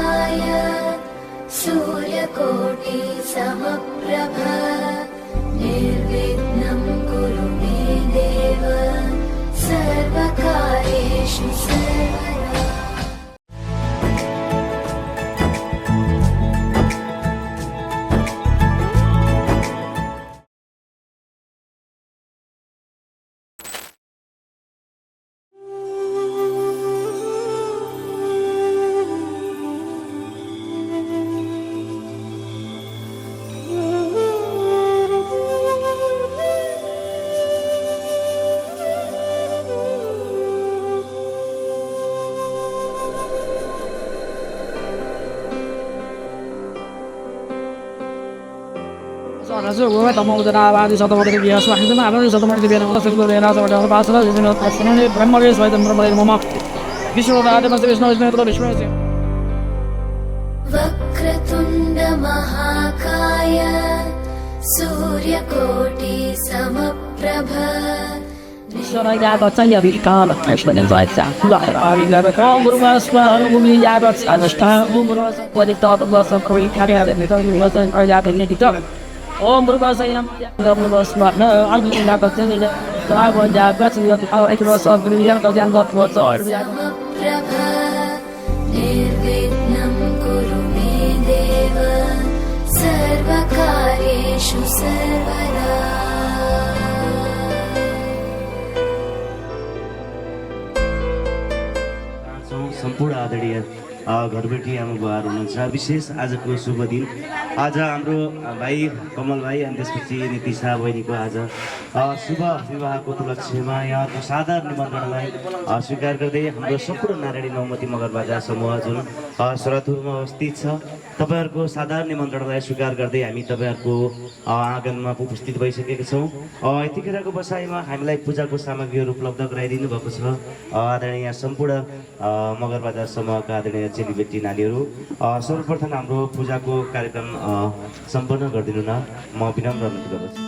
महाकाय सूर्यकोटि समप्रभ निर्विघ्नं कुरु मे देव सर्वकार्येषु सर्वदा। Gue tamu udah ada di satu mobil biasa, itu mah ada di satu mobil biasa. Kita sudah ada sama dengan pasal di sini. Ini primary sesuai dengan primary mama. Bisa ada masih bisa itu terus bisa. Vakratunda Mahakaya Suryakoti Samaprabha. Soalnya ya tak saya bikin, sebenarnya saya sudah hari ini kalau bermasa umumnya ya tak ada tahu bermasa wanita bermasa koi karya dan itu bermasa kerja dengan kita. Oh berbahasa yang tidak berbahasa mana? Aku tidak tahu sendiri. Saya menjaga sendiri. Aku itu bahasa Indonesia atau yang tak bahasa Indonesia. Nirvignam kuru me deva sarvakaryeshu sarvada. सम्पूर्ण आदरणीय घरबेटी आमा बुवाहरू हुनुहुन्छ। विशेष आजको शुभ दिन। आज हाम्रो भाइ कमल भाइ अनि त्यसपछि नितिशा बहिनीको आज शुभ विवाहको उपलक्ष्यमा यहाँको साधारण निमन्त्रणलाई स्वीकार गर्दै हाम्रो सम्पूर्ण नारायणी नौमती मगरबाजा समूह जुन सरथुरमा अवस्थित छ, तपाईँहरूको साधारण निमन्त्रणलाई स्वीकार गर्दै हामी तपाईँहरूको आँगनमा उपस्थित भइसकेका छौँ। यतिखेरको बसाइमा हामीलाई पूजाको सामग्रीहरू उपलब्ध गराइदिनु भएको छ आदरणीय सम्पूर्ण मगरबाजा समूहका आदरणीय चेलीबेटी नानीहरू। सर्वप्रथम हाम्रो पूजाको कार्यक्रम सम्पन्न गरिदिनु न म विनम्र अनुरोध गर्दछु।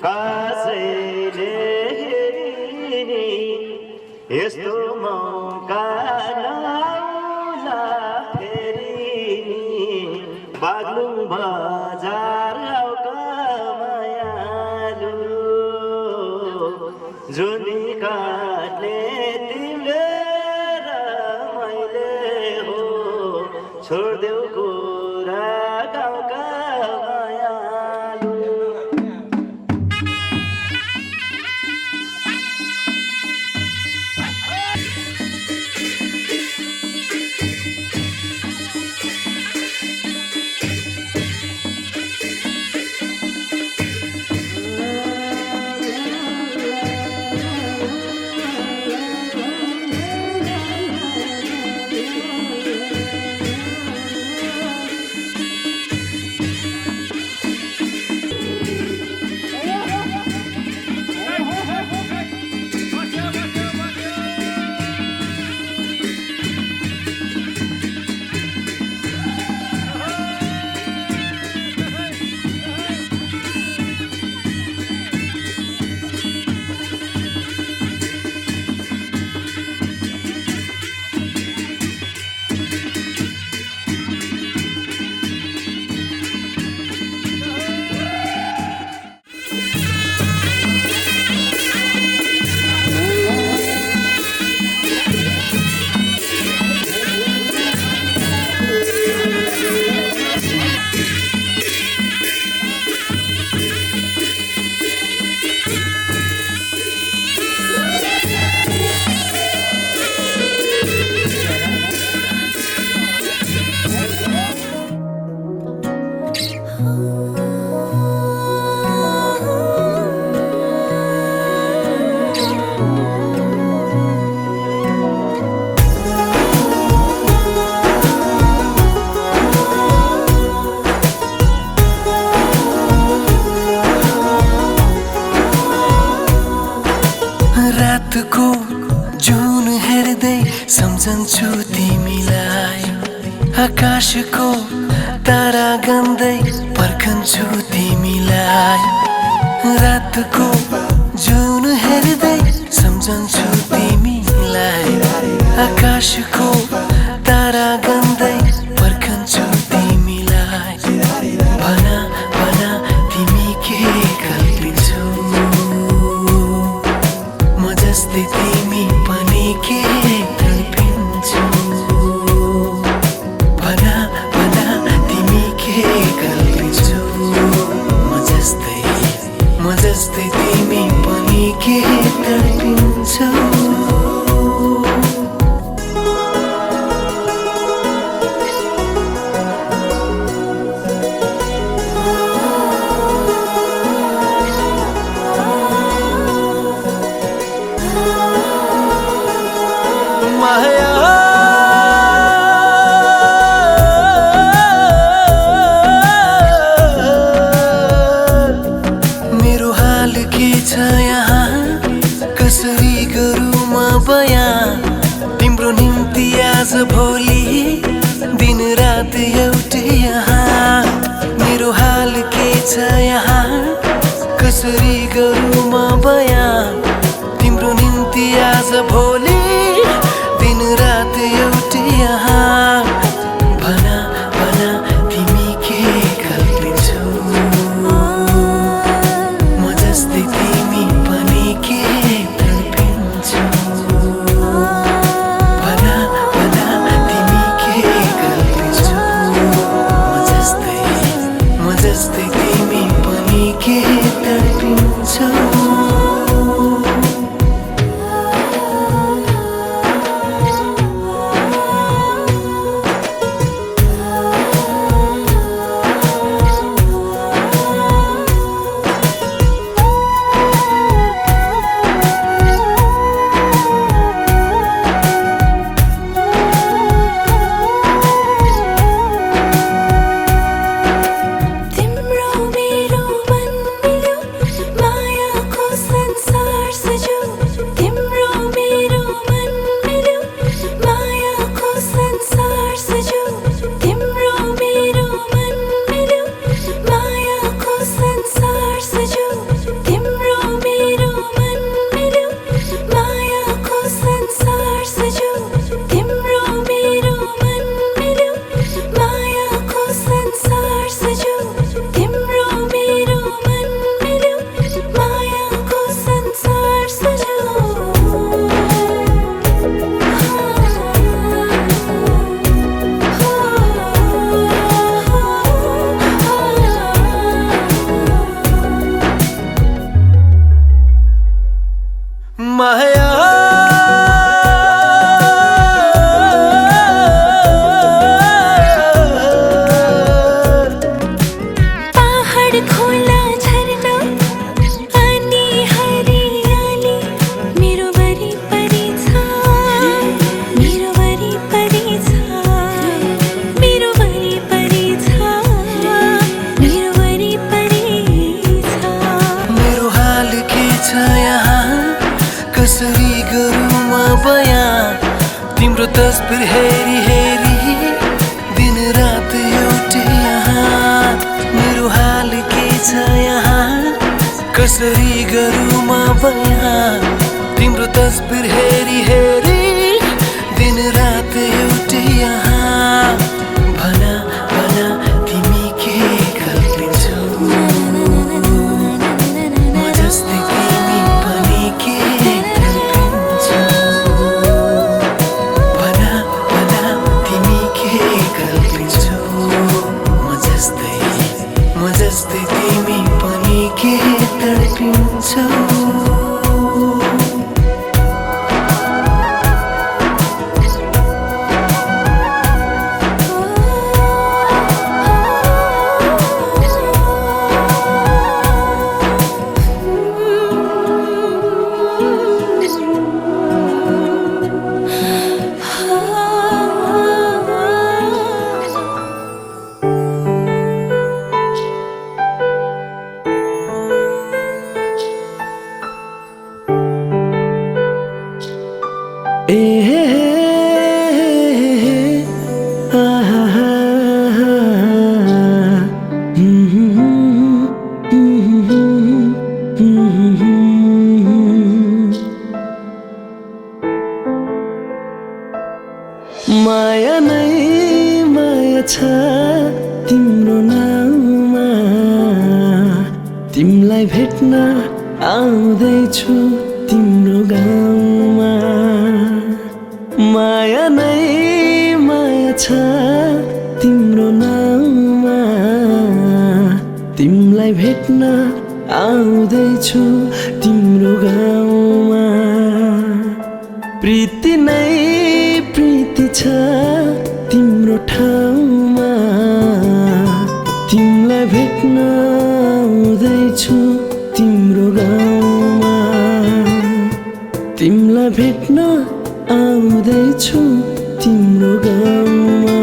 कसैले हेरी यस्तो मौका नआउला फेरि बाग्लुङ बजार मायालु जुनी काटले तिमीले र मैले हो छोड्देऊ कुरा गाउँका मायालु रातको जुन हेर्दै सम्झन्छु तिमीलाई आकाशको तारा गन्दै पर्खन्छु तिमीलाई रातको जुन हेर्दै सम्झन्छु तिमीलाई आकाशको तारा गन्दै पर्खन्छु तिमीलाई भना भना तिमी के कल्पिन्छौ जस्तै तिमी पनि के कल्पिन्छौ भना भना तिमी के कल्पिन्छौ म जस्तै तिमी पनि के कल्पिन्छौ मेरो हाल के छ यहाँ कसरी गरौँ म बयाँ तिम्रो निम्ति आज भोलि दिन रात एउटै यहाँ मेरो हाल के छ यहाँ कसरी गरौँ म बयाँ तिम्रो निम्ति आज भोलि दिन रात एउटै यहाँ भना भना तिमी के कल्पिन्छौ म जस्तै तिमी पनि के कल्पिन्छौ भना भना तिमी के कल्पिन्छौ म जस्तै तिमी पनि के कल्पिन्छौ कसरी गरौँ म बयाँ तिम्रो तस्बिर हेरी हेरी दिन रात एउटै यहाँ मेरो हाल के छ यहाँ कसरी गरौँ म बयाँ तिम्रो तस्बिर हेरी हेरी दिन रात एउटै यहाँ भला भला तिमी के कल्पिन्छौ म जस्तै तिमी पनि के कल्पिन्छौ भला भला तिमी के कल्पिन्छौ म जस्तै तिमी पनि के तडपिन्छौ माया नै माया छ तिम्रो नाममा तिमीलाई भेट्न आउँदैछु तिम्रो गाउँमा माया नै माया छ तिम्रो नाममा तिमीलाई भेट्न आउँदैछु तिम्रो गाउँमा प्रीति नै प्रीति छ तिम्रो ठाउँमा तिमीलाई भेट्न आउँदैछु तिम्रो गाउँमा तिमीलाई भेट्न आउँदैछु तिम्रो गाउँमा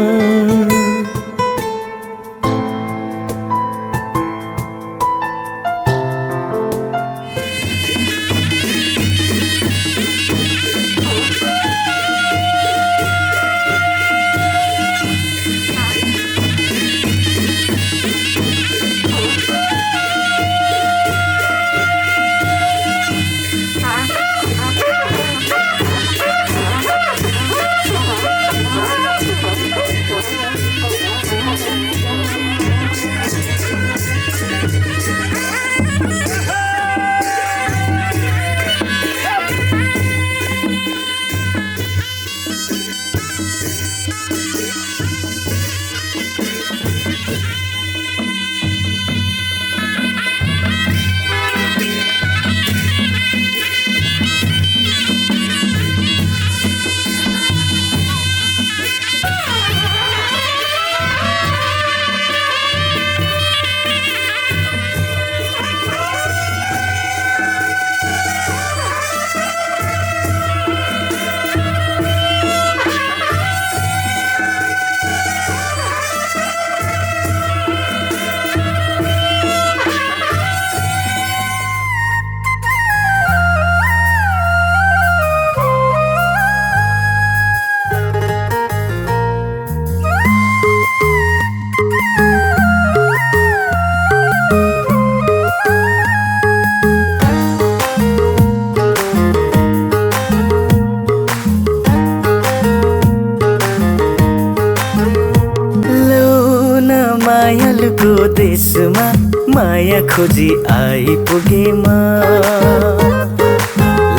मायालुको देशमा माया खोजी आइपुगे म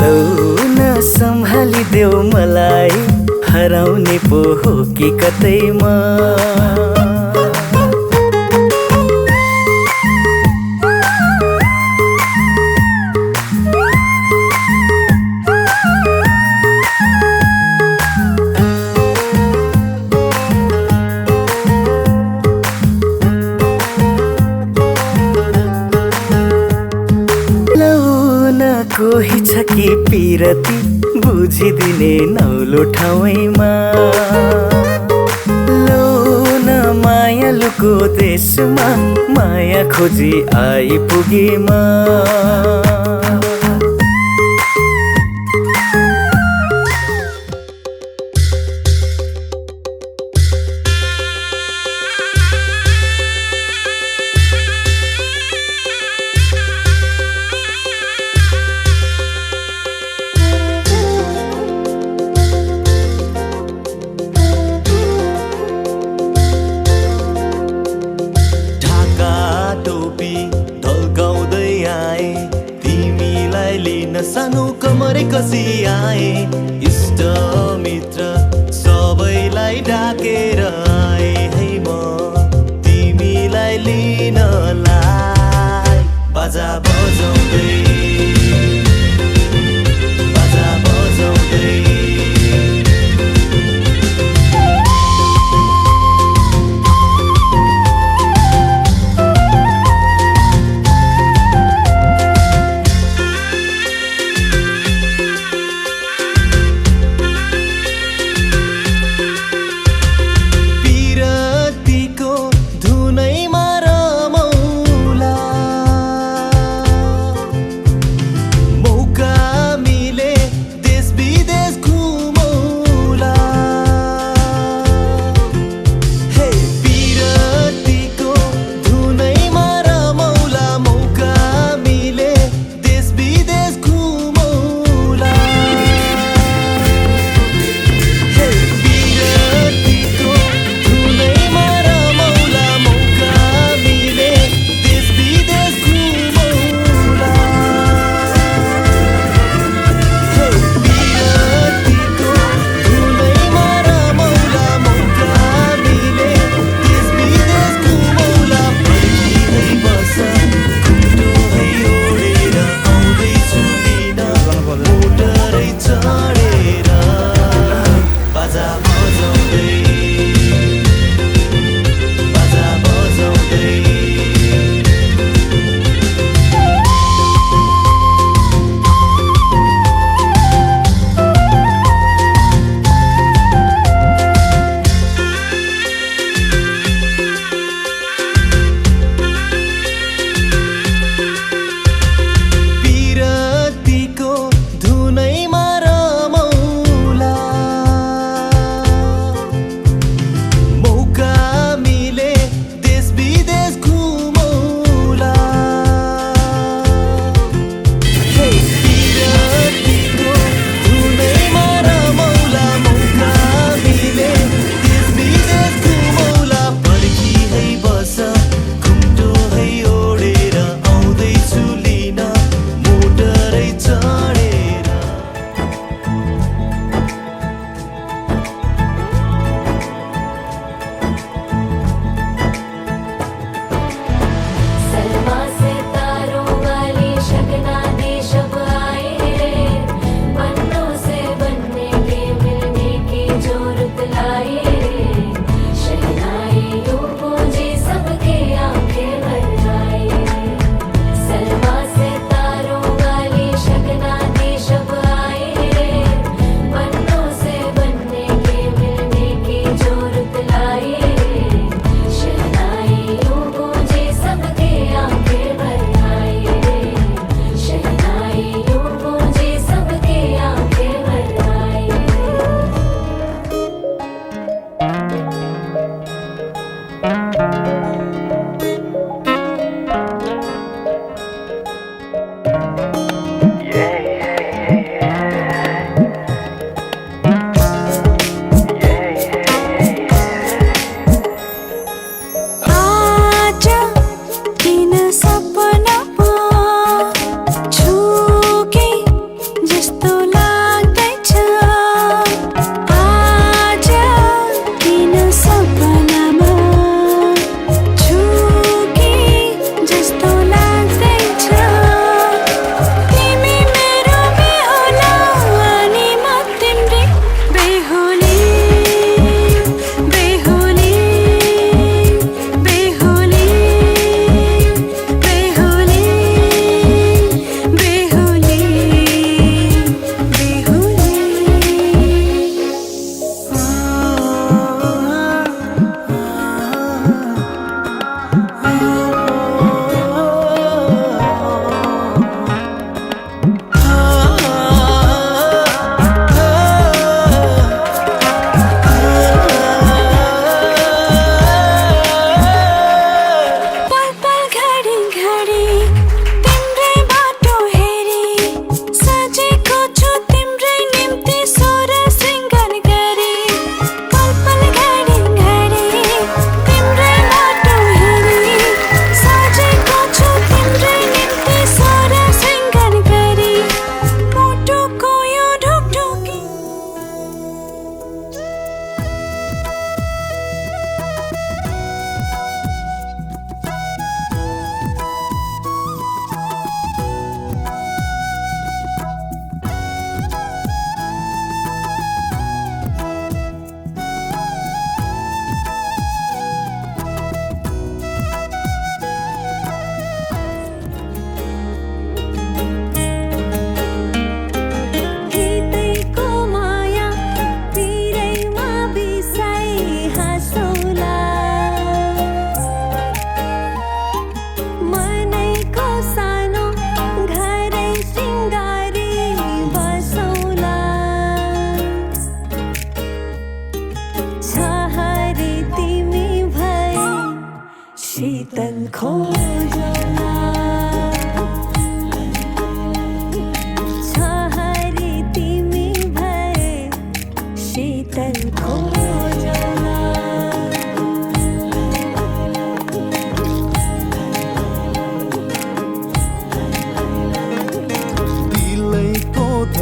लौ न सम्हालिदेऊ मलाई हराउने पो हो कि कतै म कोही छ कि पिरती बुझिदिने नौलो ठाउँमा लौ न मायालुको देशमा माया खोजी आइपुगे म सानो कमरे कसी आए इष्ट मित्र सबैलाई डाकेर आए है म तिमीलाई लिनलाई बाजा बजाउँदै बाजा बजाउँदै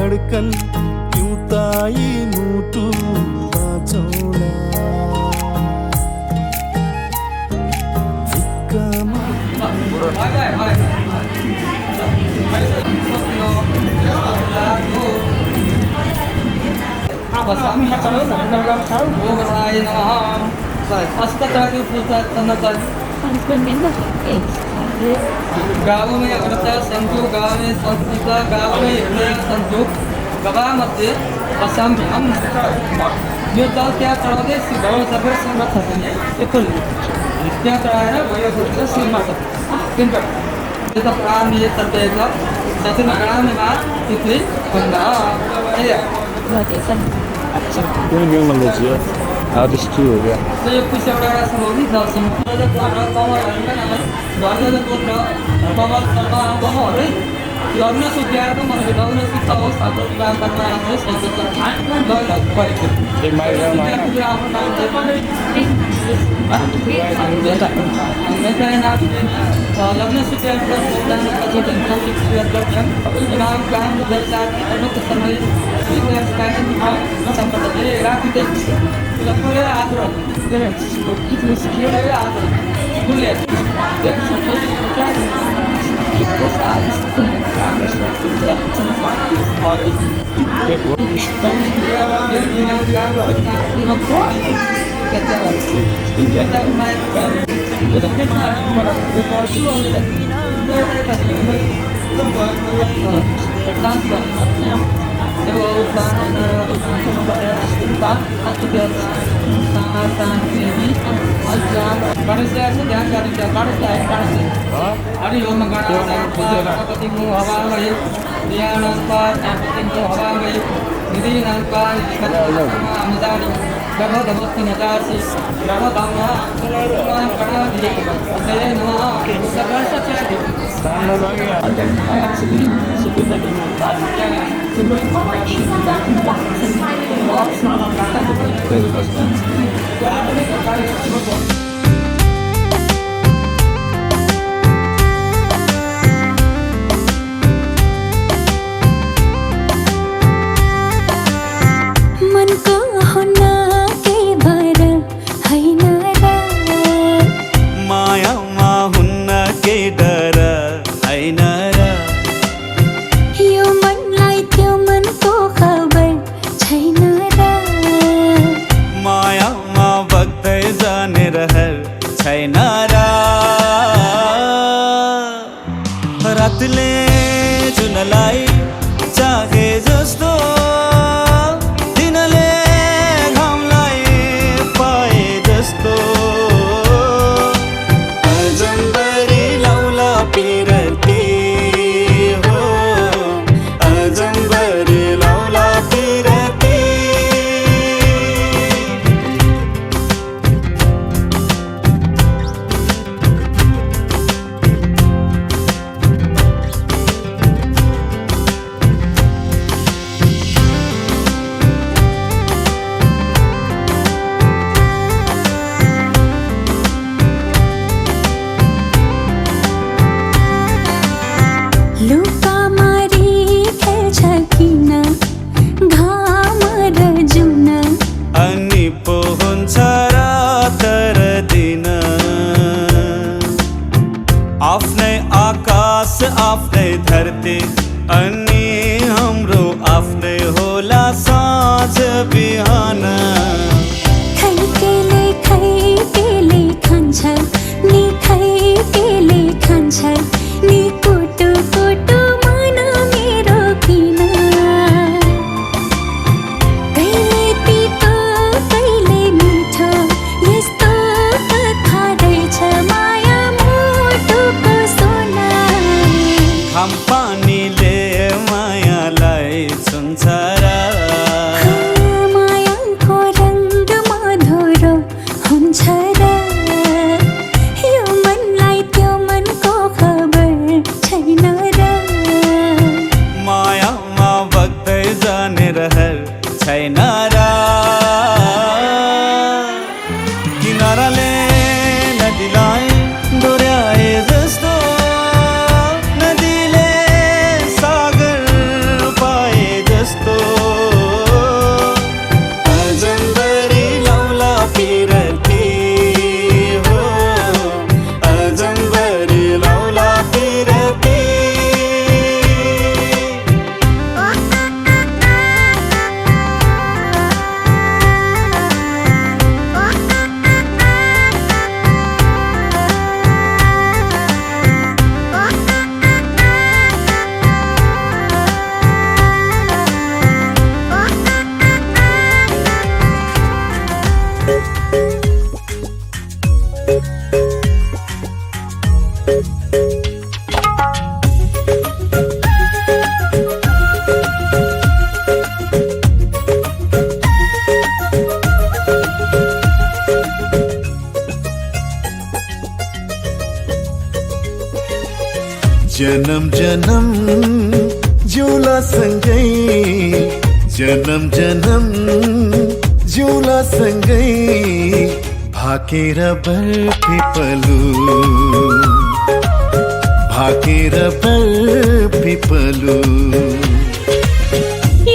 धड्कन पिउताई मुटु बाँचौला भिक्कामा गाँव में अग्रता संतु गाँव में संस्कृता गाँव में हृदय संतु गवा मध्य असंभ्यम यो दल त्यहाँ चढाउँदै श्री भगवान सबै संगत एकल त्यहाँ चढाएर भयो श्रीमा यो त प्राण ये तर्पेको सतुन ग्राम में तिथि भन्दा There's two of you. तो यो पैसा एउटा समाउने दर्शन कमल है लग्न सुत्याएर त मलाई लग्न सुत्ता होस् लग्न सुत्याएर रातले जुनलाई चाहे जस्तो दिनले घामलाई पाए जस्तो अजम्बरी लौला पिरती हो अजम्बरी लौला पिरती आफ्नै आकाश आफ्नै धरती अनि हाम्रो आफ्नै होला साँझ बिहान खैकेले खान्छ नि खैकेले खान्छ नि कुटु कुटु मन मेरो किन कहिले तितो कहिले मिठो यस्तो कथा रहेछ माया मुटुको सोना घाम पानीले मायालाई छुन्छ र मायाको रङ्ग मधुरो हुन्छ र यो मनलाई त्यो मनको खबर छैन र मायामा बग्दै जाने रहर छैन र किनाराले नदीलाई डोर्याए जस्तो नदीले सागर सँगै जन्म जन्म जिउला सँगै भाकेर पिपलु भाकेर पिपलु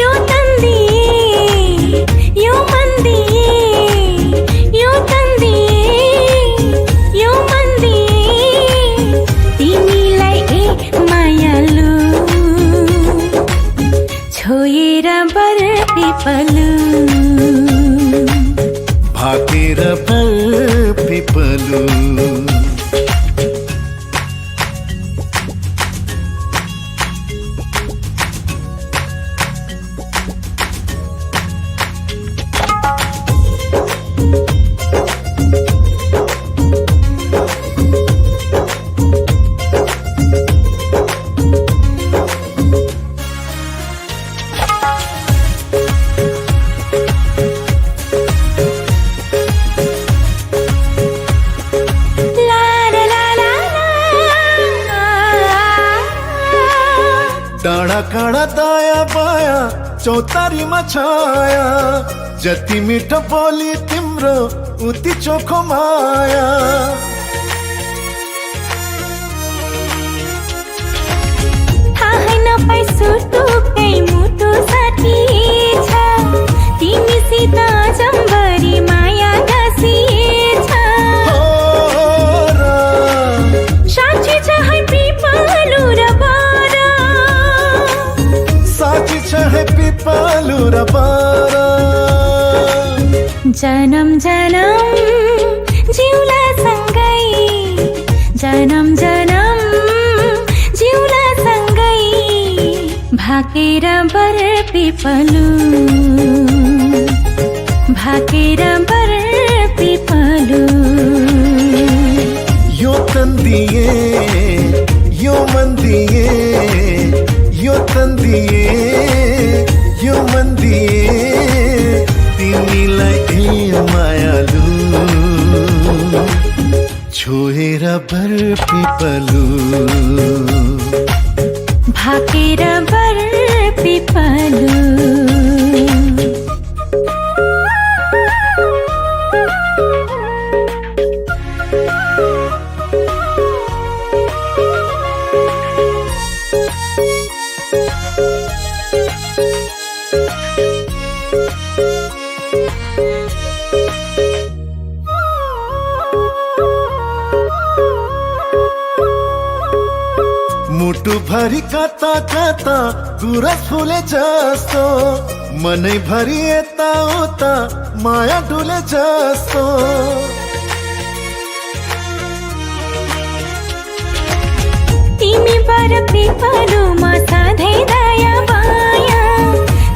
यो तन्दिए यो मन्दिए यो तन्दिए यो मन्दिए तिमीलाई ए मायालु छोएर बर पिपलु भाकेर पिपलु डाँडा काँडा दायाँ बायाँ चौतारीमा छाया जति मिठो बोली तिम्रो उति चोखो माया थाहै नपाई सुटुकै मुटु साटिएछ तिमीसित जम्बरी माया गाँसिएछ साँच्ची छ है पिपलु र बर साँच्ची छ है पिपलु र बर जन्म जन्म जिउला सँगै जन्म जन्म जिउला सँगै भाकेर बर पिपलु भाकेर बर पिपलु यो तन्दिए यो मन्दिए यो तन्दिए यो मन्दिए तिमीलाई ए मायालु छोएर बर पिपलु भाकेर बर पिपलु मुटु भरि कता कता गुरस फुले जस्तो मनै भरि यता उता माया डुले जस्तो तिमी बर पिपलुमा सधैँ दया माया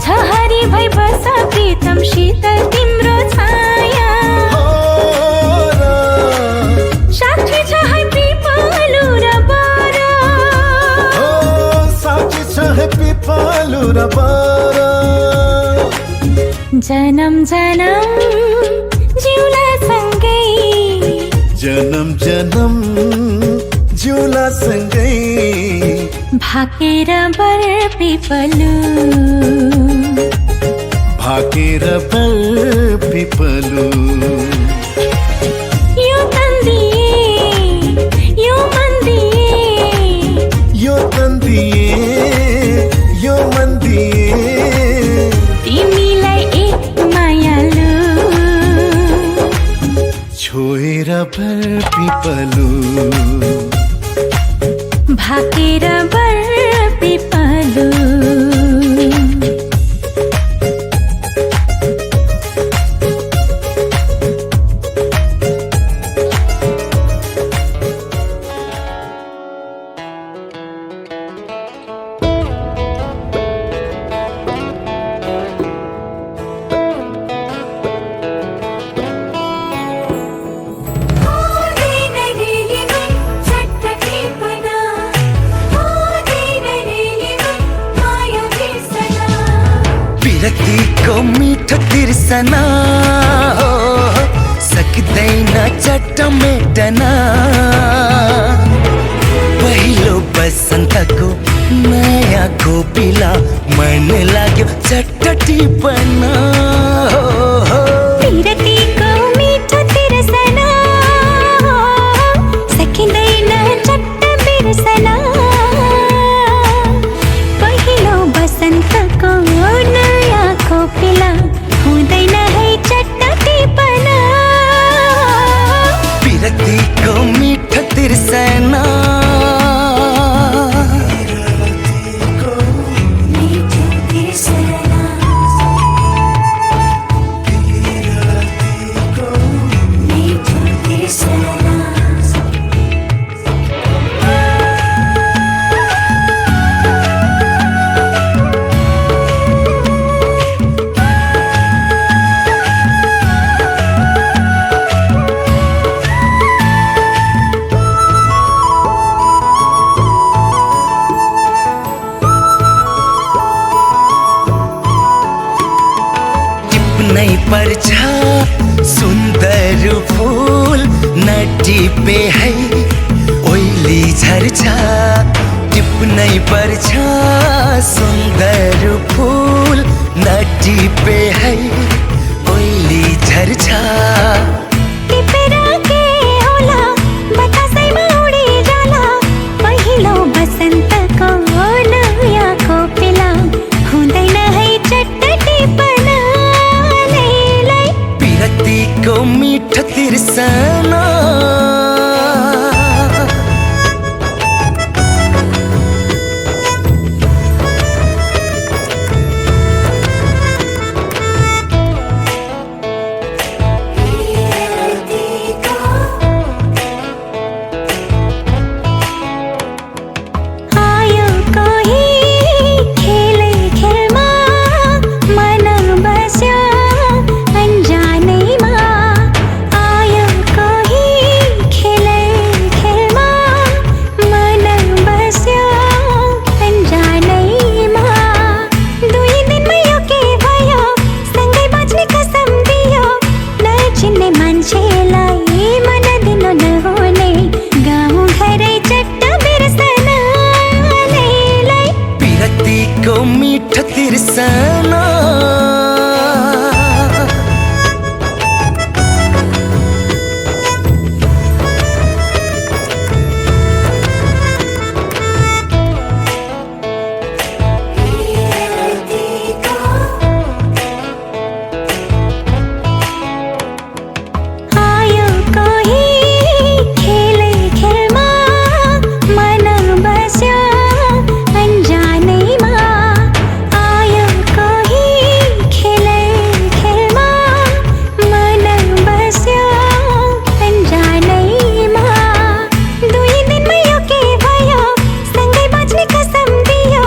छ हरि भई बस प्रीतम शीतल तिम्रो छाया साक्षी छ है पिपलु र बर साक्षी छ है पिपलु र बर जन्म जन्म जिउला सँगै जन्म जन्म जिउला सँगै भाकेर बर पिपलु भाकेर पिपलु यो तन्दिए यो मन्दिए यो तन्दिए यो मन्दिए तिमीलाई ए मायालु छोएर पिपलु भाकेर बर पिपलु विरक्तिको मिठो तिर्सना हो सक्दैन चट्ट मेटना पहिलो बसन्तको नयाँ खोपिला टिपना पिरतीको मिठो तिर्सना सकिँदैन चट्ट बिर्सना पहिलो बसन्तको नयाँ कोपिला हुँदैन है चट्ट टिपना पिरतीको मिठो तिर्सना नै पर्छ सुन्दर फूल नटिपे है ओइली झर्छ टिप्नै पर्छ सुन्दर फूल नटिपे है ओइली झर्छ टिपेर के होला बतासैमा उडी जाला पहिलो बसन्तको नयाँ कोपिला हुँदैन है चट्ट टिपना पिरतीको मिठो तिर्सना आयो कोही खेलै खेलमा मन बस्यो अन्जानैमा आयो कोही खेलै खेलमा मन बस्यो अन्जानैमा दुई दिनमै यो के भयो सँगै बाँच्ने कसम दियो नचिन्ने मान्छेलाई मन दिनु नहुने गाउँ घरै चट्ट बिर्सना लै पिरतीको मिठो तिर्सना आयो कोही खेलै खेलमा मन बस्यो अन्जानैमा आयो कोही खेलै खेलमा मन बस्यो अन्जानैमा दुई दिनमै यो के भयो सँगै बाँच्ने कसम दियो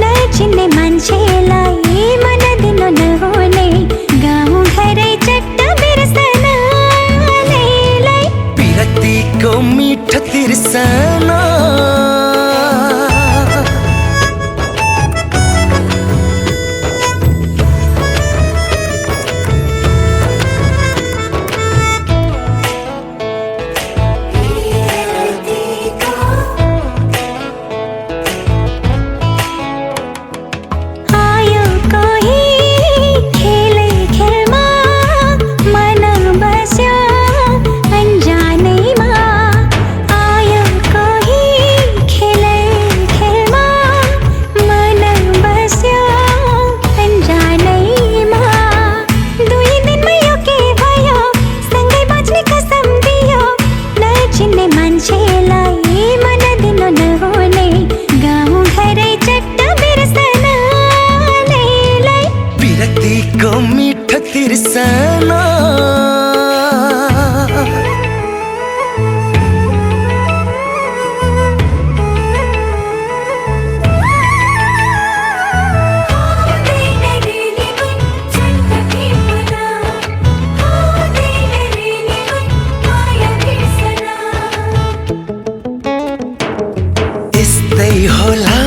नचिन्ने मान्छेलाई मन दिनु नहुने गाउँ घरै चट्ट बिर्सना लै पिरतीको मिठो तिर्सना आयो कोही खेलै खेलमा मन बस्यो अन्जानैमा आयो कोही खेलै खेलमा मन बस्यो अन्जानैमा दुई दिनमै यो के भयो सँगै बाँच्ने कसम दियो नचिन्ने मान्छेलाई मन दिनु नहुने गाउँ घरै चट्ट बिर्सना लै पिरतीको मिठो तिर्सना यस्तै होला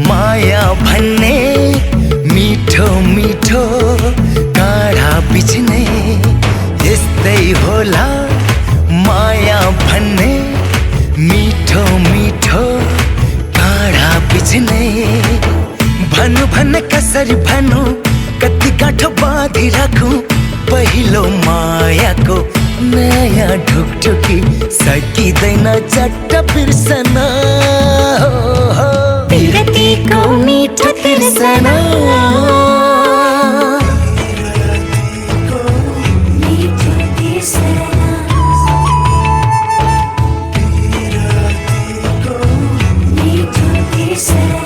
माया भन्ने मिठो मिठो काँडा बिच्ने यस्तै होला माया भन्ने मिठो मिठो काँडा बिच्ने भन्नु कसरी भन्नु गाँठ बाँधी राखौँ पहिलो मायाको नयाँ ढुकढुकी सकिँदैन चट्ट बिर्सन विरतीको मिठो तिर्सना मीठो तिर्सना मीठो तिर्सना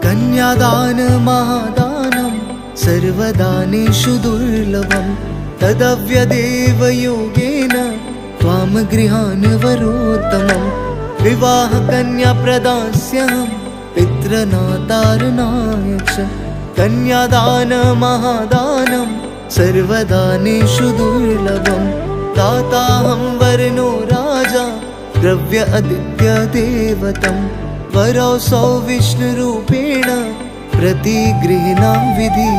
कन्यादान महादानं सर्वदानेषु दुर्लभं तदव्यदेव योगेन त्वां गृहान् वरोत्तमं विवाह कन्या प्रदास्यहं पितृनातारणाय च कन्यादान महादानं सर्वदानेषु दुर्लभं दाताहं वर्णो राजा द्रव्य आदित्य देवतं वरौसौ विष्णुरूपेण प्रतिगृह्णां विधि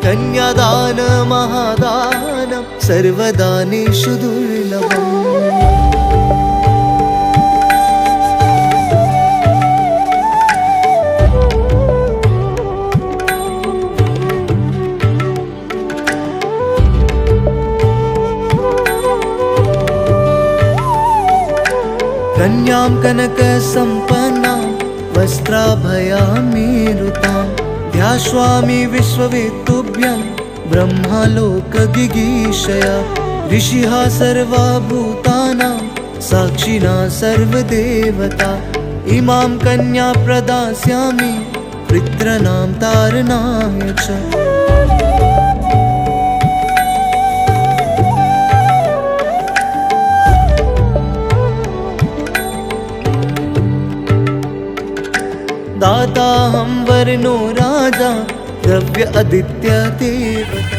कन्यादान महादानं सर्वदानेषु दुर्लभम् कन्यां कनकसम्पन्नां वस्त्राभयामेरुतां ध्यास्वामि विश्ववेत्तुभ्यं ब्रह्मालोकगिगीषया ऋषिः सर्वभूतानां साक्षिणा सर्वदेवता इमां कन्या प्रदास्यामि पितॄणां तारणाय च दाताहं वर्णो राजा द्रव्य आदित्य देवता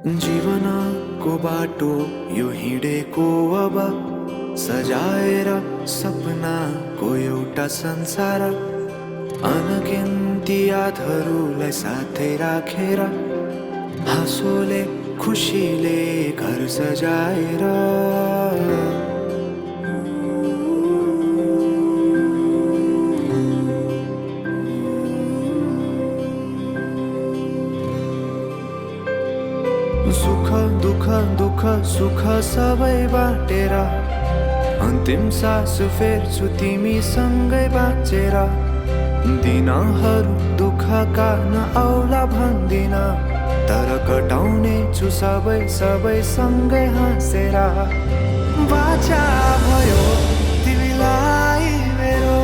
जीवनको बाटो यो हिँडेको अब सजाएर सपनाको एउटा संसार अनगिन्ती यादहरूलाई साथै राखेर हाँसोले खुसीले घर सजाएर सुख दुःख दुःख सुख सबै बाटेर अन्तिम सास फेर्छु तिमीसँगै बाँचेर दिनहरू दुःखका नआउला भन्दिन तर कटाउने छु सबै सबै सँगै हाँसेर बाचा भयो तिमीलाई मेरो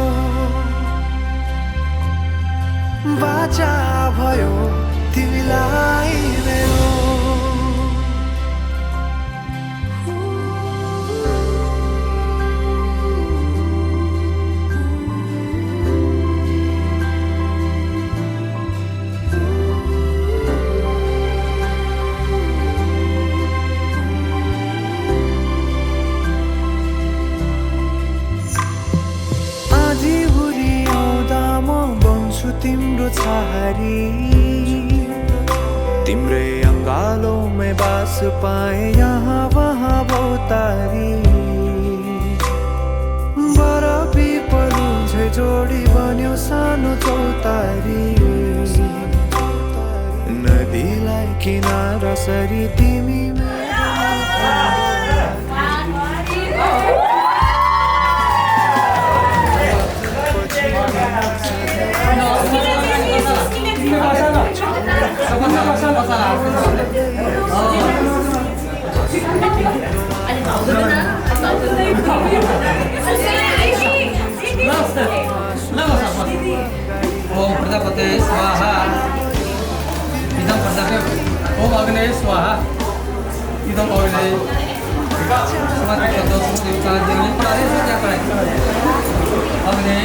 बाचा भयो तिमीलाई मेरो तिम्रो छहारी तिम्रै अङ्गालोमै बास पाए यहाँ वहाँ बहुतारी बरफी पलु झै जोडी बन्यो सानो चौतारी नदीलाई किनारा सरी तिमी ओम प्रजापते स्वाहा इदं प्रजापते ओम अग्ने स्वाहा इदं अग्ने समाधि शब्द सुनते चाहते हैं तो क्या करें अग्ने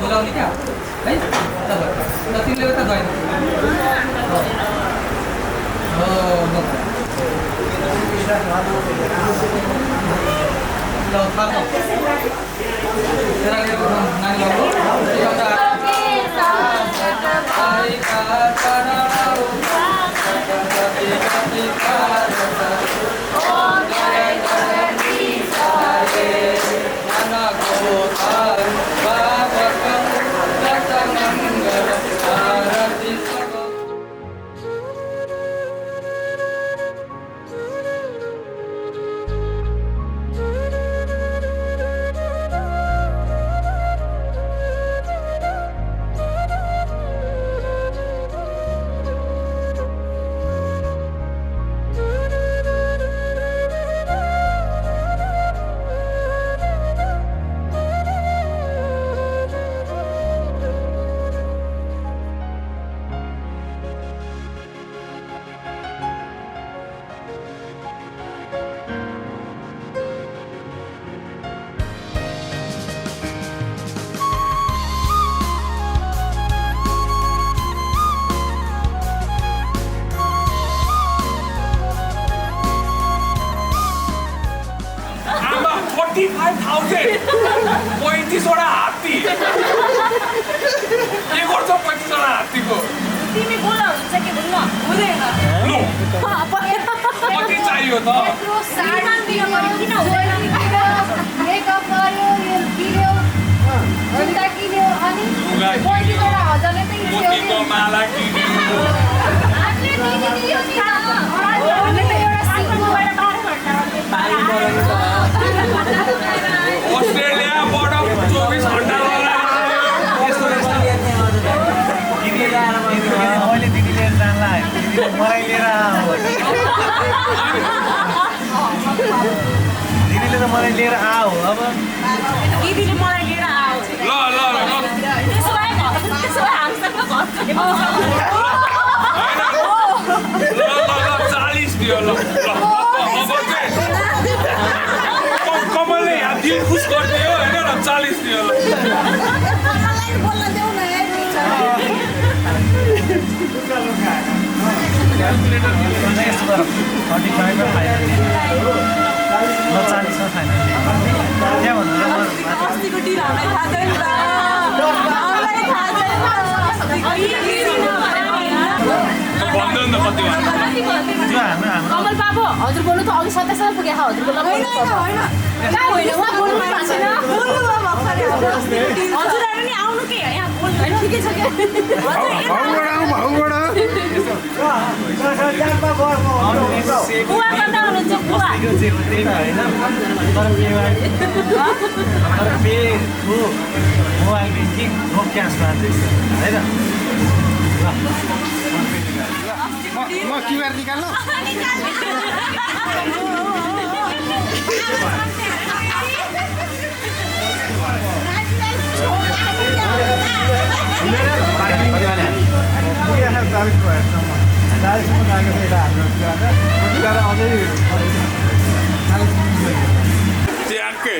धुलाउने क्या है तिमीले त गएन 45,000 35वटा हात्ती के गर्छ 35वटा हात्तीको तिमी बोल्न हुन्छ कि बोल्न हुँदैन लु कति चाहियो त किन हुँदैन मेकअप गर्यो यो किन्यो जुत्ता किन्यो अनि 35,000 त मोतीको माला किन्यो अस्ट्रेलियाबाट 24 घण्टा मैले दिदी लिएर जानला मलाई लिएर दिदीले त मलाई लिएर आऊ अब दिदीले मलाई लिएर आऊ ल त्यसो भए हामीसँग ल 40 दियो ल अब चाहिँ कमलले यहाँ दिल खुस गरिदियो होइन र 40 दियो ल अस्तिको डिल हामीलाई थाहा छैन हामीलाई थाहा भन्दैन न कति कमल बाबु हजुर बोल्नु त अघि 27 पुगे हजुरको होइन उहाँ बोल्नु भएको छैन हजुरहरू नि आउनु के यहाँ बोल्नु ठिकै छ के बुवा कता हुनुहुन्छ बुवा मोबाइल ब्याङ्किङ क्यासमा होइन म क्युआर निकाल्नु ट्याक्कै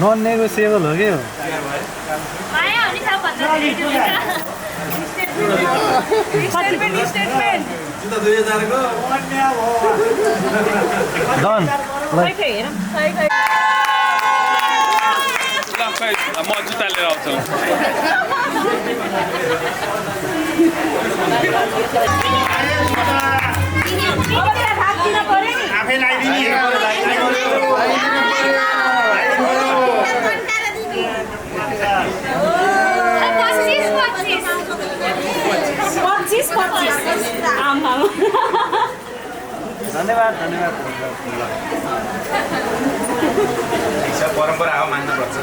नन नेगोसिएबल हो क्या माया हुने छ भन्दा स्टेटमेन्ट डन म जुत्ता लिएर आउँछु आफै लगाइदिने धन्यवाद परम्परा हो मान्नुपर्छ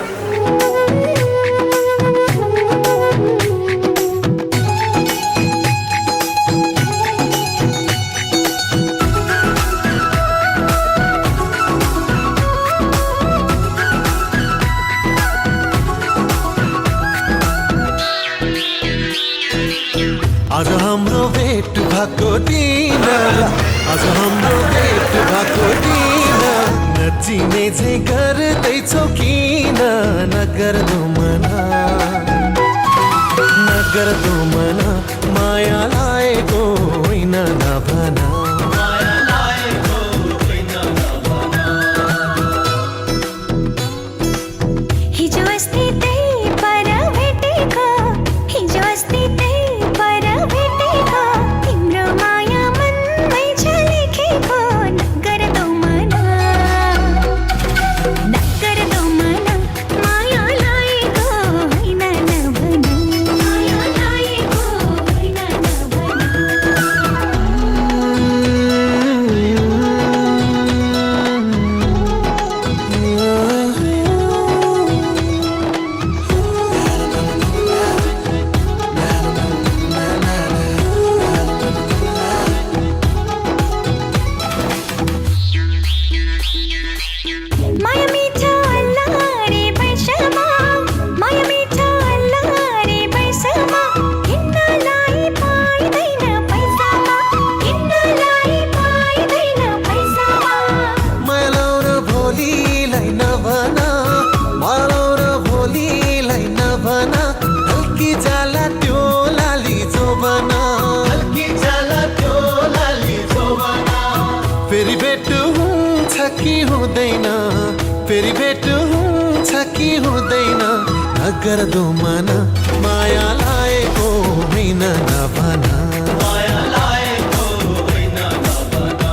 आज हाम्रो भेट भएको दिन आज हाम्रो भेट भएको दिन नचिने चाहिँ गर्दैछौ किन नगर्दो मना माया लागेको होइन नभना हिजो अस्ति त्यही पर भेटेको हिजो अस्ति त्यही पर भेटेको तिम्रो माया मनमै छ लेखेको नगर्दो मना माया लागेको होइन नभना माया लागेको होइन नभना कि हुँदैन फेरि भेट हुन्छ कि हुँदैन नगर दो मन माया लाएको होइन नभन माया लाएको होइन नभन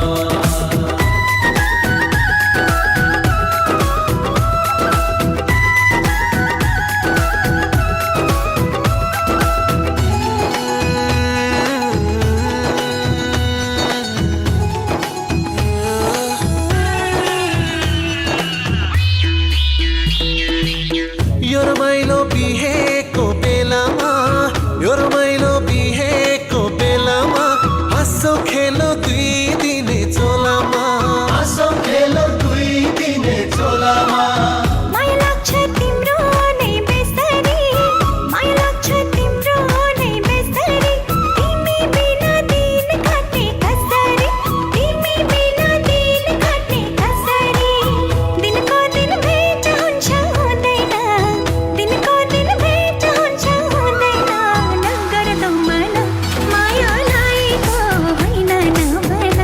यो रमाइलो बिहेको बेलामा यो रमाइलो बिहेको बेलामा हाँसो खेलो दुई दिने चोलामा हाँसो खेलो दुई दिने चोलामा माया लाग्छ तिम्रो नै बेसरी माया लाग्छ तिम्रो नै बेसरी तिमी बिना दिन काट्ने कसरी तिमी बिना दिन काट्ने कसरी दिनको दिन भेट हुन्छ हुँदैन दिनको दिन भेट हुन्छ हुँदैन नगर दो मन माया लाएको होइन नभन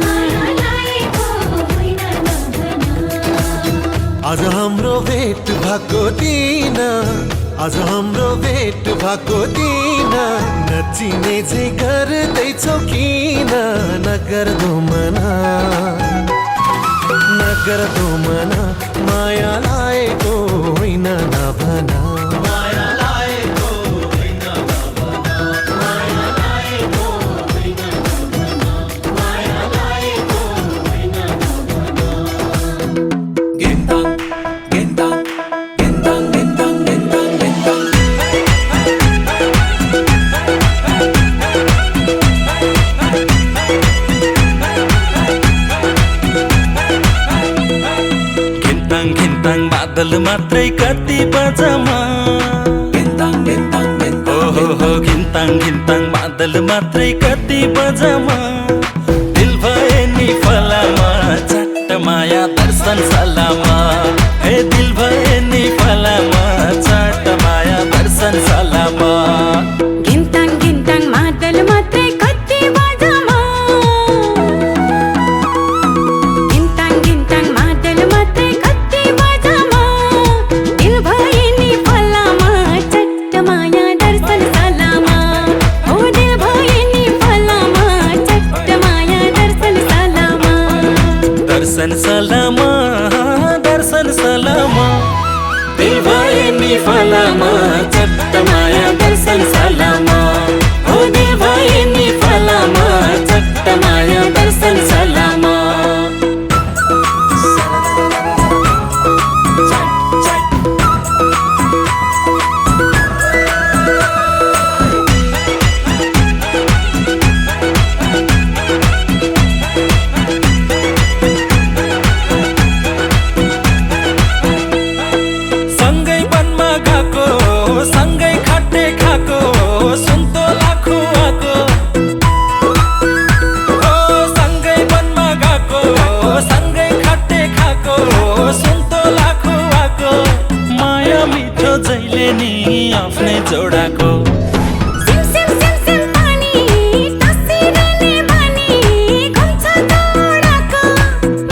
माया लाएको होइन नभन आज हाम्रो भेट भएको दिन आज हाम्रो भेट भएको दिन नचिने चाहिँ गर्दैछौ किन नगर दो मन माया लाएको होइन नभन माया लाएको होइन नभन माया लाएको होइन नभन माया लाएको होइन नभन घिन्ताङ बादल मात्रै कति बजामा हो घिन्ताङ बादल मात्रै कति बजामा दिल भए नि फलामा चट्ट माया दर्शन सलामा हे दिल भए नि फलामा चट्ट माया दर्शन सलामा गिन्ताङ मादल मात्रै कति बजामा गिन्ताङ मादल मात्रै कति बजामा दिल भए नि फलामा चट्ट माया दर्शन सलामा हो दिल भए नि फलामा चट्ट माया दर्शन सलामा दर्शन सलामा दिल भए नि फलामा चट्ट माया दर्शन सलामा हो दिल भए नि फलामा चट्ट माया दर्शन सलामा सँगै वनमा गएको सँगै खट्टे खाएको सुन्तोला खुवाएको हो सँगै वनमा गएको सँगै खट्टे खाएको सुन्तोला खुवाएको माया मिठो जहिले नि आफ्नै जोडाको सिम पानी तसिरने बानी घुम्छ जोडाको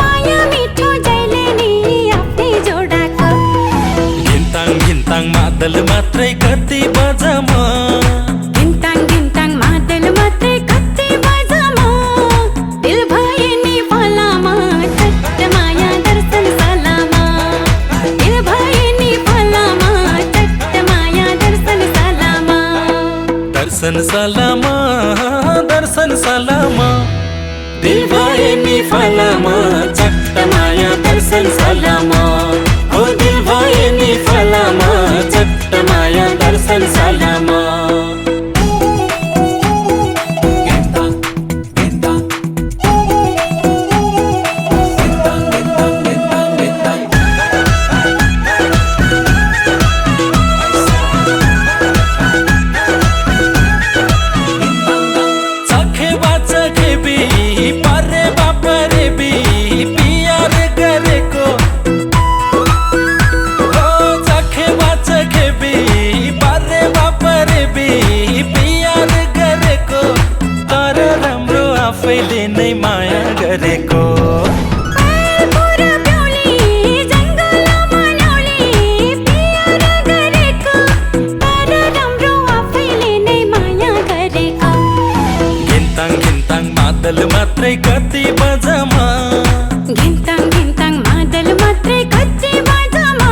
माया मिठो जहिले नि आफ्नै जोडाको घिन्ताङ मादल मात्रै कति बजामा गिन्ताङ मादल मात्रै कति बजामा दिल भए नि फलामा चट्ट माया दर्शन सलामा दिल भए नि फलामा चट्ट माया दर्शन सलामा दर्शन सलामा दिल भए नि फलामा चट्ट माया दर्शन सलामा हो दिल भए नि फलामा चट्ट माया दर्शन सलामा आफैले नै माया गरेको पुरा मादल मात्रै कति बजामा घिन्ताङ घिन्ताङ मादल मात्रै कति बाजामा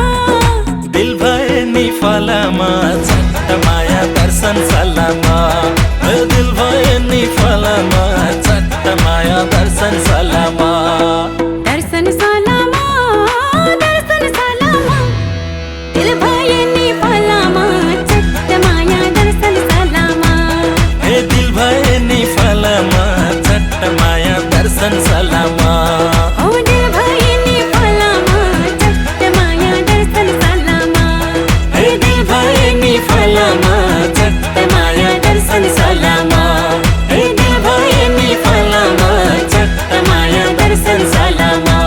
दिल भए नि फलामा झट्ट माया दर्शन सलामा दिल भए नि फलामा झट्ट माया दर्शन सलामा दर्शन सलामा दर्शन सलामा दिल भए नि फलामा झट्ट माया दर्शन सलामा हे दिल भए नि फलामा झट्ट माया दर्शन सलामा ओ दिल भए नि फलामा झट्ट माया दर्शन सलामा हे दिल भए नि फलामा झट्ट माया दर्शन सलामा हे दिल भए नि फलामा झट्ट माया दर्शन सलामा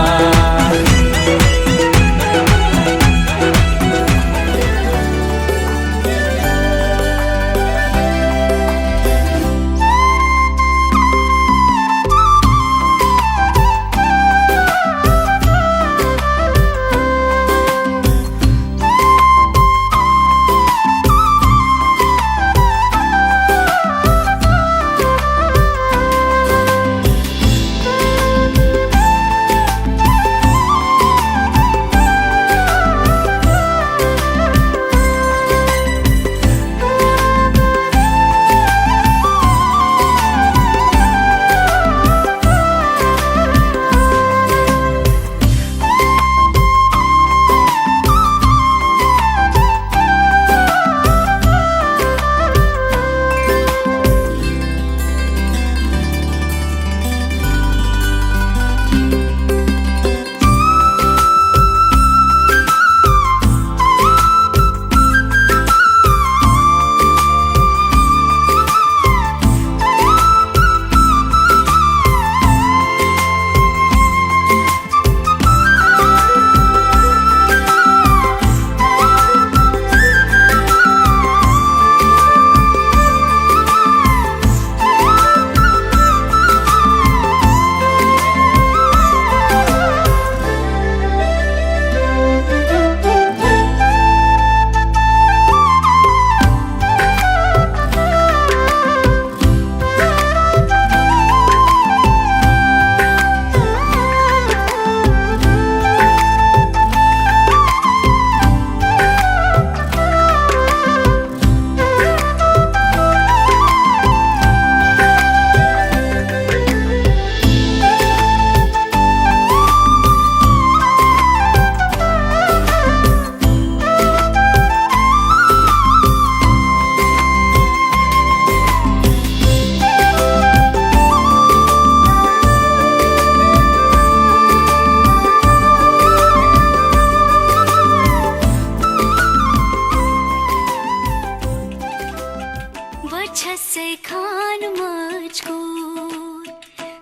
से खान मुझको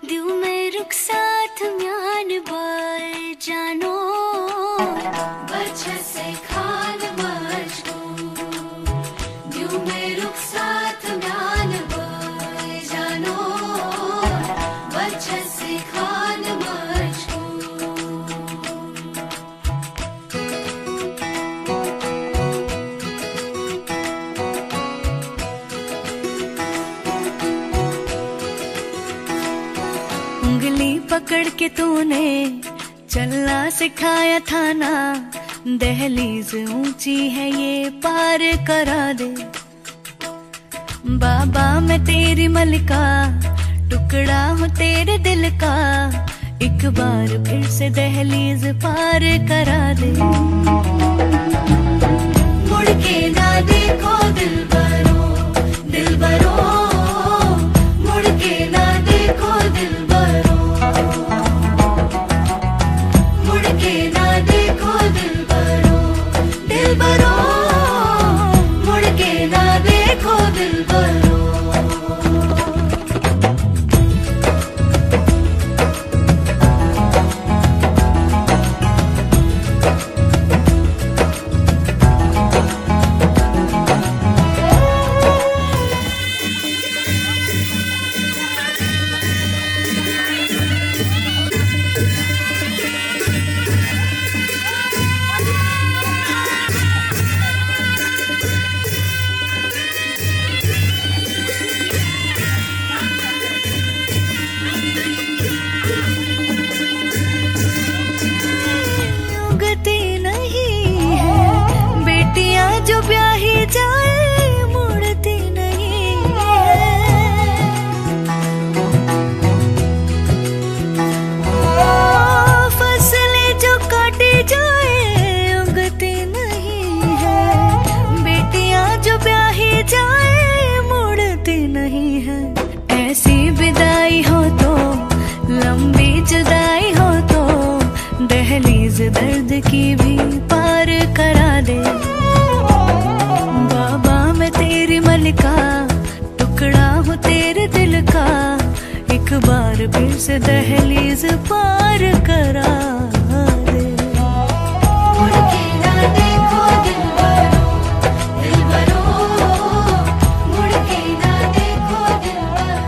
दिल में रुख साथ म्यान बार जानो बच्चा से खान मुझको दिल में रुख साथ म्यान बार जानो बच्चा से खान मुझको उंगली पकड़ के तूने चलना सिखाया था ना दहलीज ऊंची है ये पार करा दे बाबा मैं तेरी मलिका टुकड़ा हूँ तेरे दिल का एक बार फिर से दहलीज पार करा दे मुड़ के ना देखो दिल बरो मुड़ के ना देखो दिल बरो मुड़ के ना देखो दिल बरो मुड़ के ना देखो दिल बरो बार फिर से दहलीज पार करा दे। मुड़ के ना देखो दिलबरो, दिलबरो, मुड़ के ना देखो दिलबरो।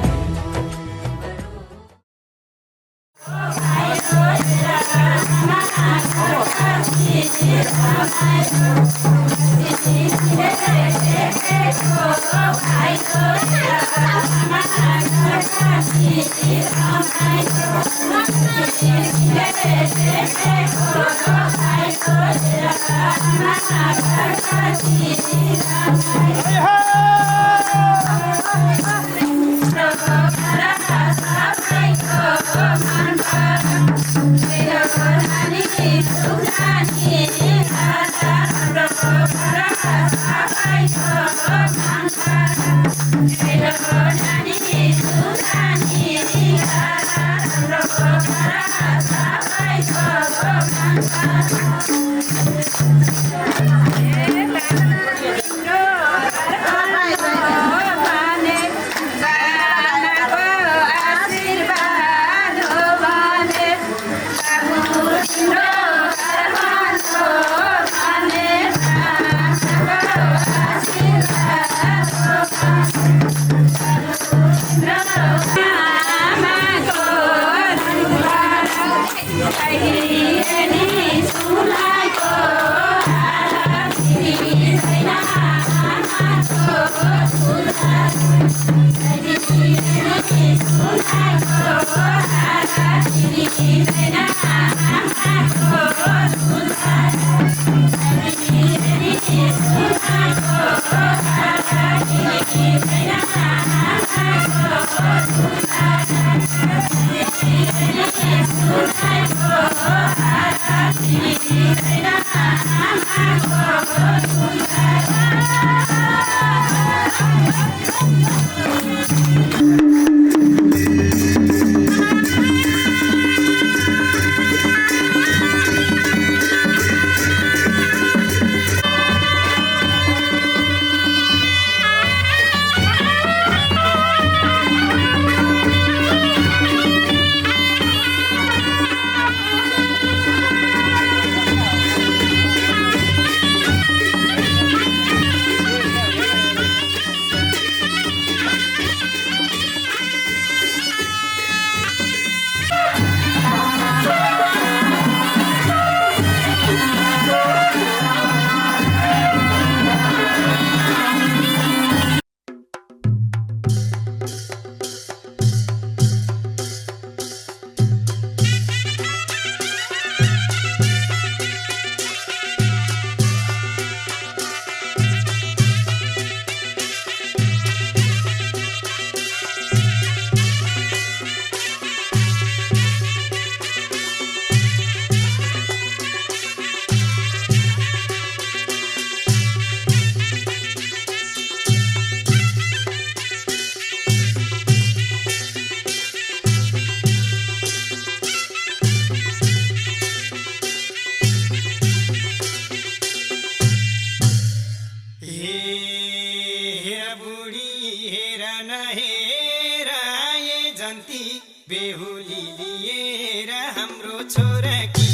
बेहुली लिएर हाम्रो छोराकी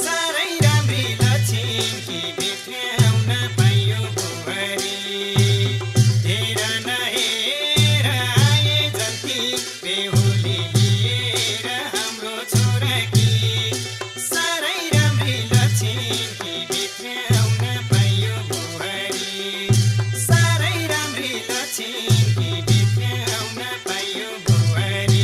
साह्रै राम्री लछिनकी भेट्न पाइयो बुहारी हेर न हेर आए जति बेहुली लिएर हाम्रो छोराकी साह्रै राम्री लछिनकी भेट्न पाइयो बुहारी साह्रै राम्री लछिनकी भेट्न पाइयो बुहारी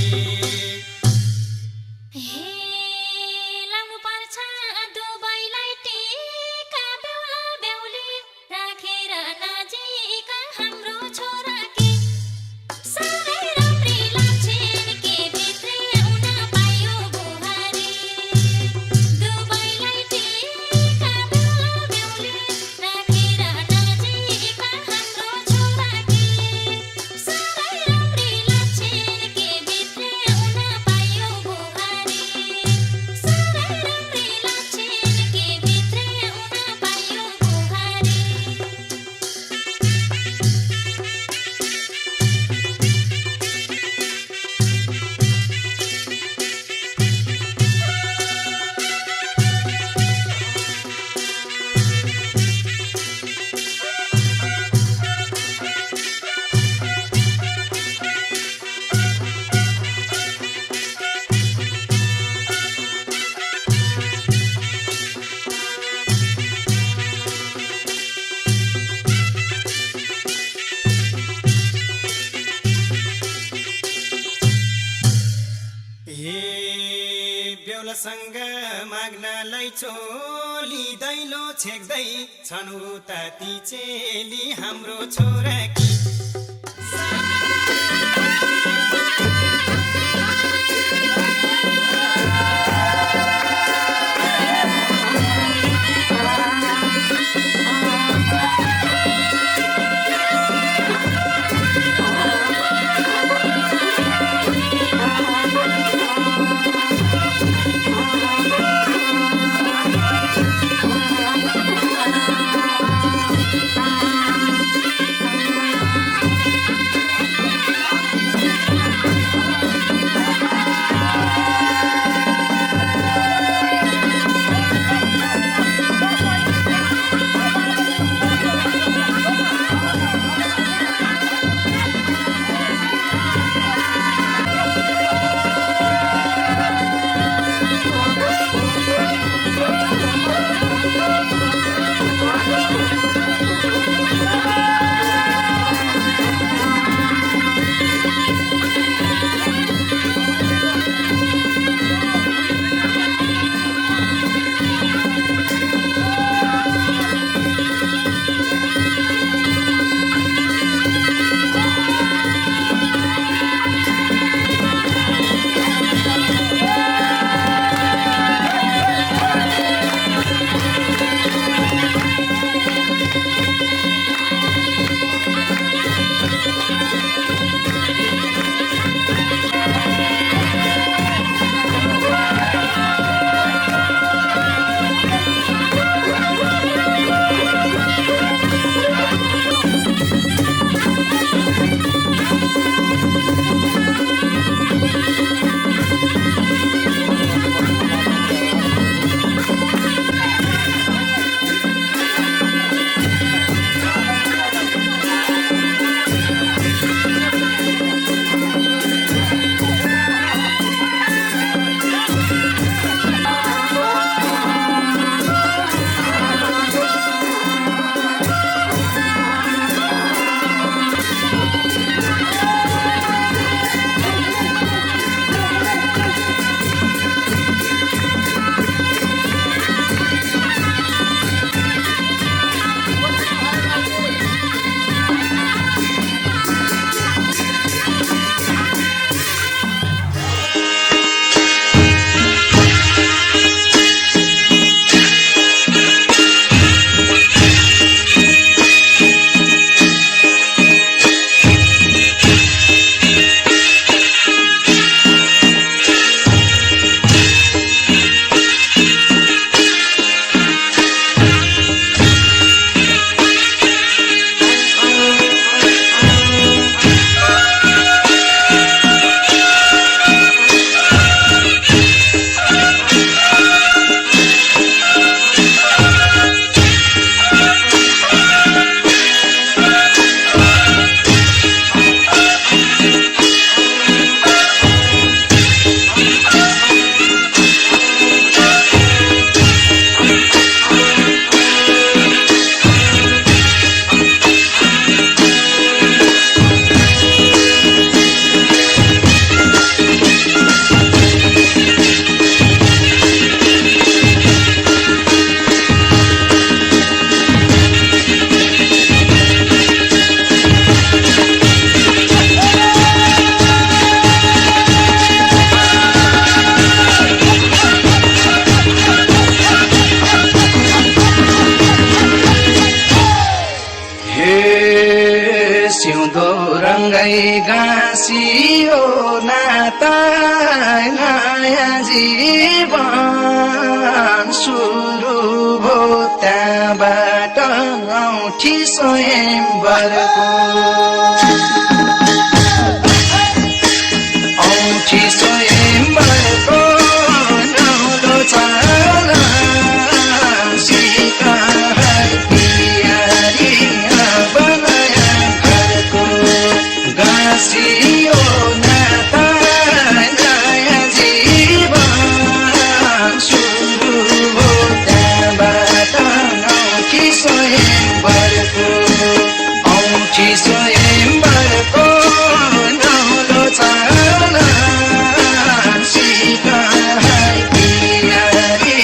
माग्नलाई चोली दैलो छेक्दै छन् उता ती चेली हाम्रो छोरा कि गाँसियो नाता नयाँ जीवन सुरु भो त्यहाँबाट औठी स्वयंवरको औठी स्वयंवरको नौलो चाला सीता गाँसियो नाता नयाँ जीवन सुरु हो त्यहाँबाट औठी स्वयंवरको नौलो चाला सीता पियारी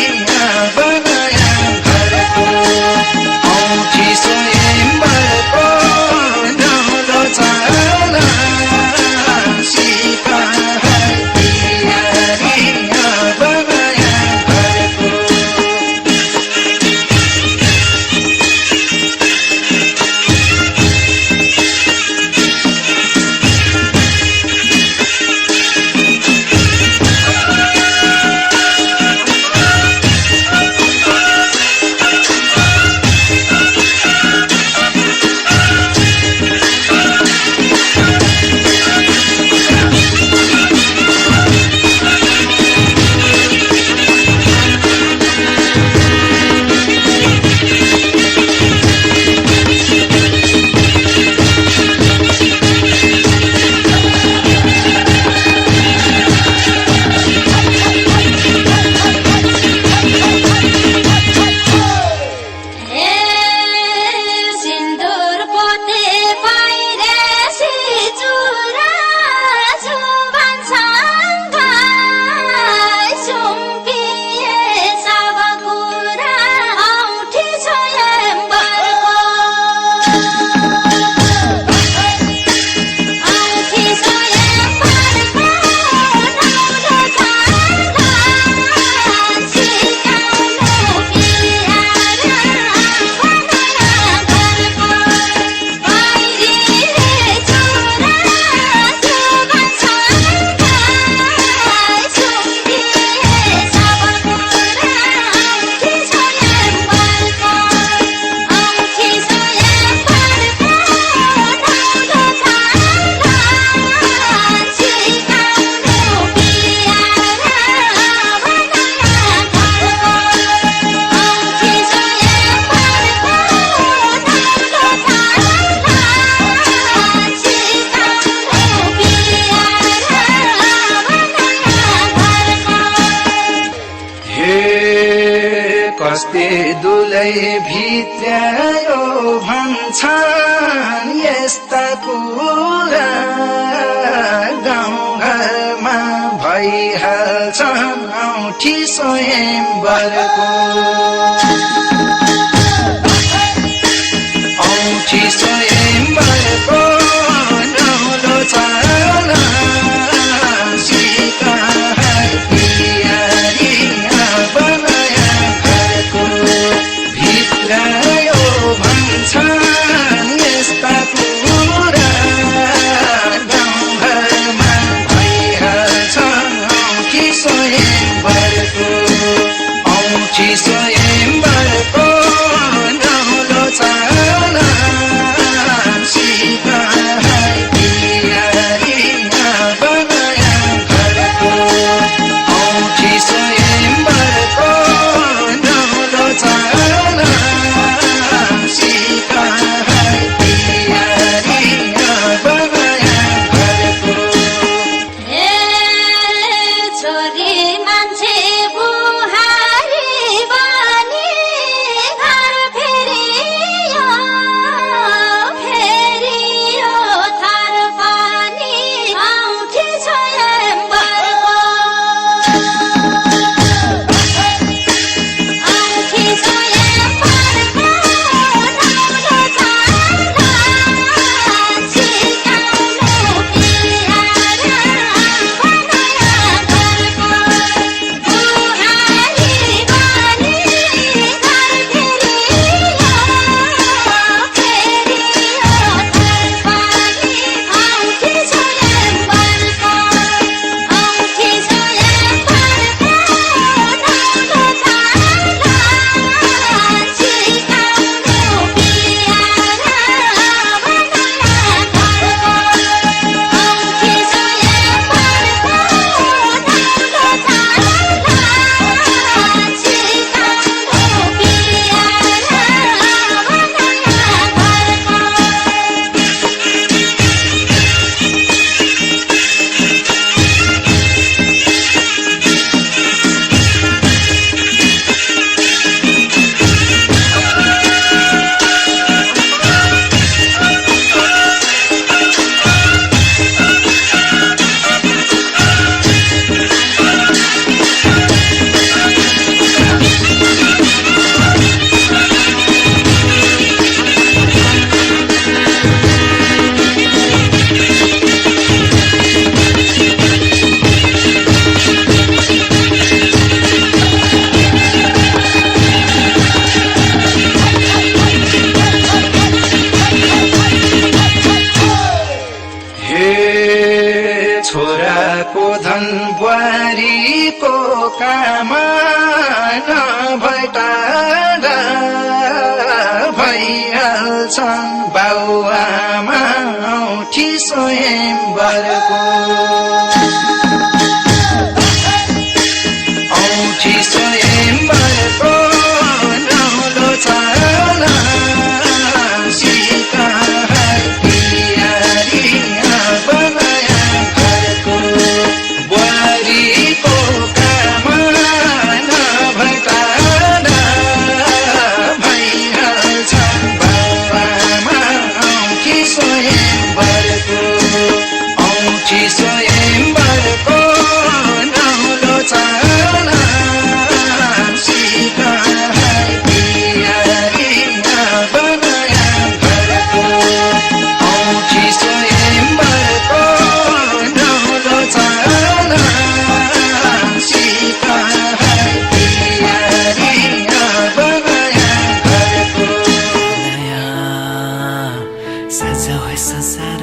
भए भित्र्यायो भन्छन् यस्ता कुरा गाउँघरमा भइहाल्छन् औठी स्वयंवरको औठी स्वयंवरको नौलो चाला स्वयंवरको नौलो चाला सीता पियारीमा बनाया घरको औठी स्वयंवरको नौलो चाला सीता पियारीमा बनाया घरको छोरी मान्छे छोराको धन बुहारीको कामना भैटाडा भइहाल्छन् बाउआमा औठी स्वयंवरको औठी स्वयंवरको नौलो चाला सीता पियारीमा बनाया घरको बुहारीको कामना भटाडा भइहाल्छन् बाउआमा औठी स्वयंवरको औठी स्वयंवरको नौलो चाला सीता पियारीमा बनाया घरको औठी स्वयंवरको नौलो चाला सीता पियारीमा बनाया घरको सजाओ है संसार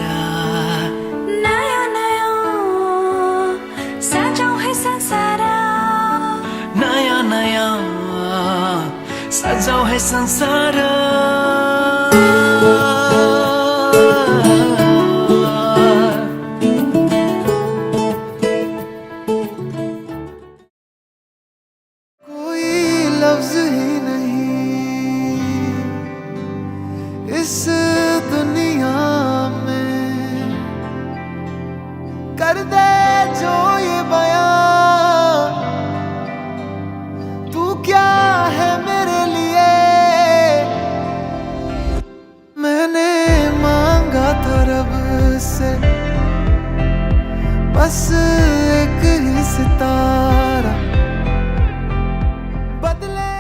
नयाँ नयाँ सजाऊ है संसार नयाँ नयाँ सजाओ है संसार कोई लफ्ज ही नहीं इस दुनिया में कर दे जो ये बयां तू क्या है मेरे लिए बस एक ही सितारा बदले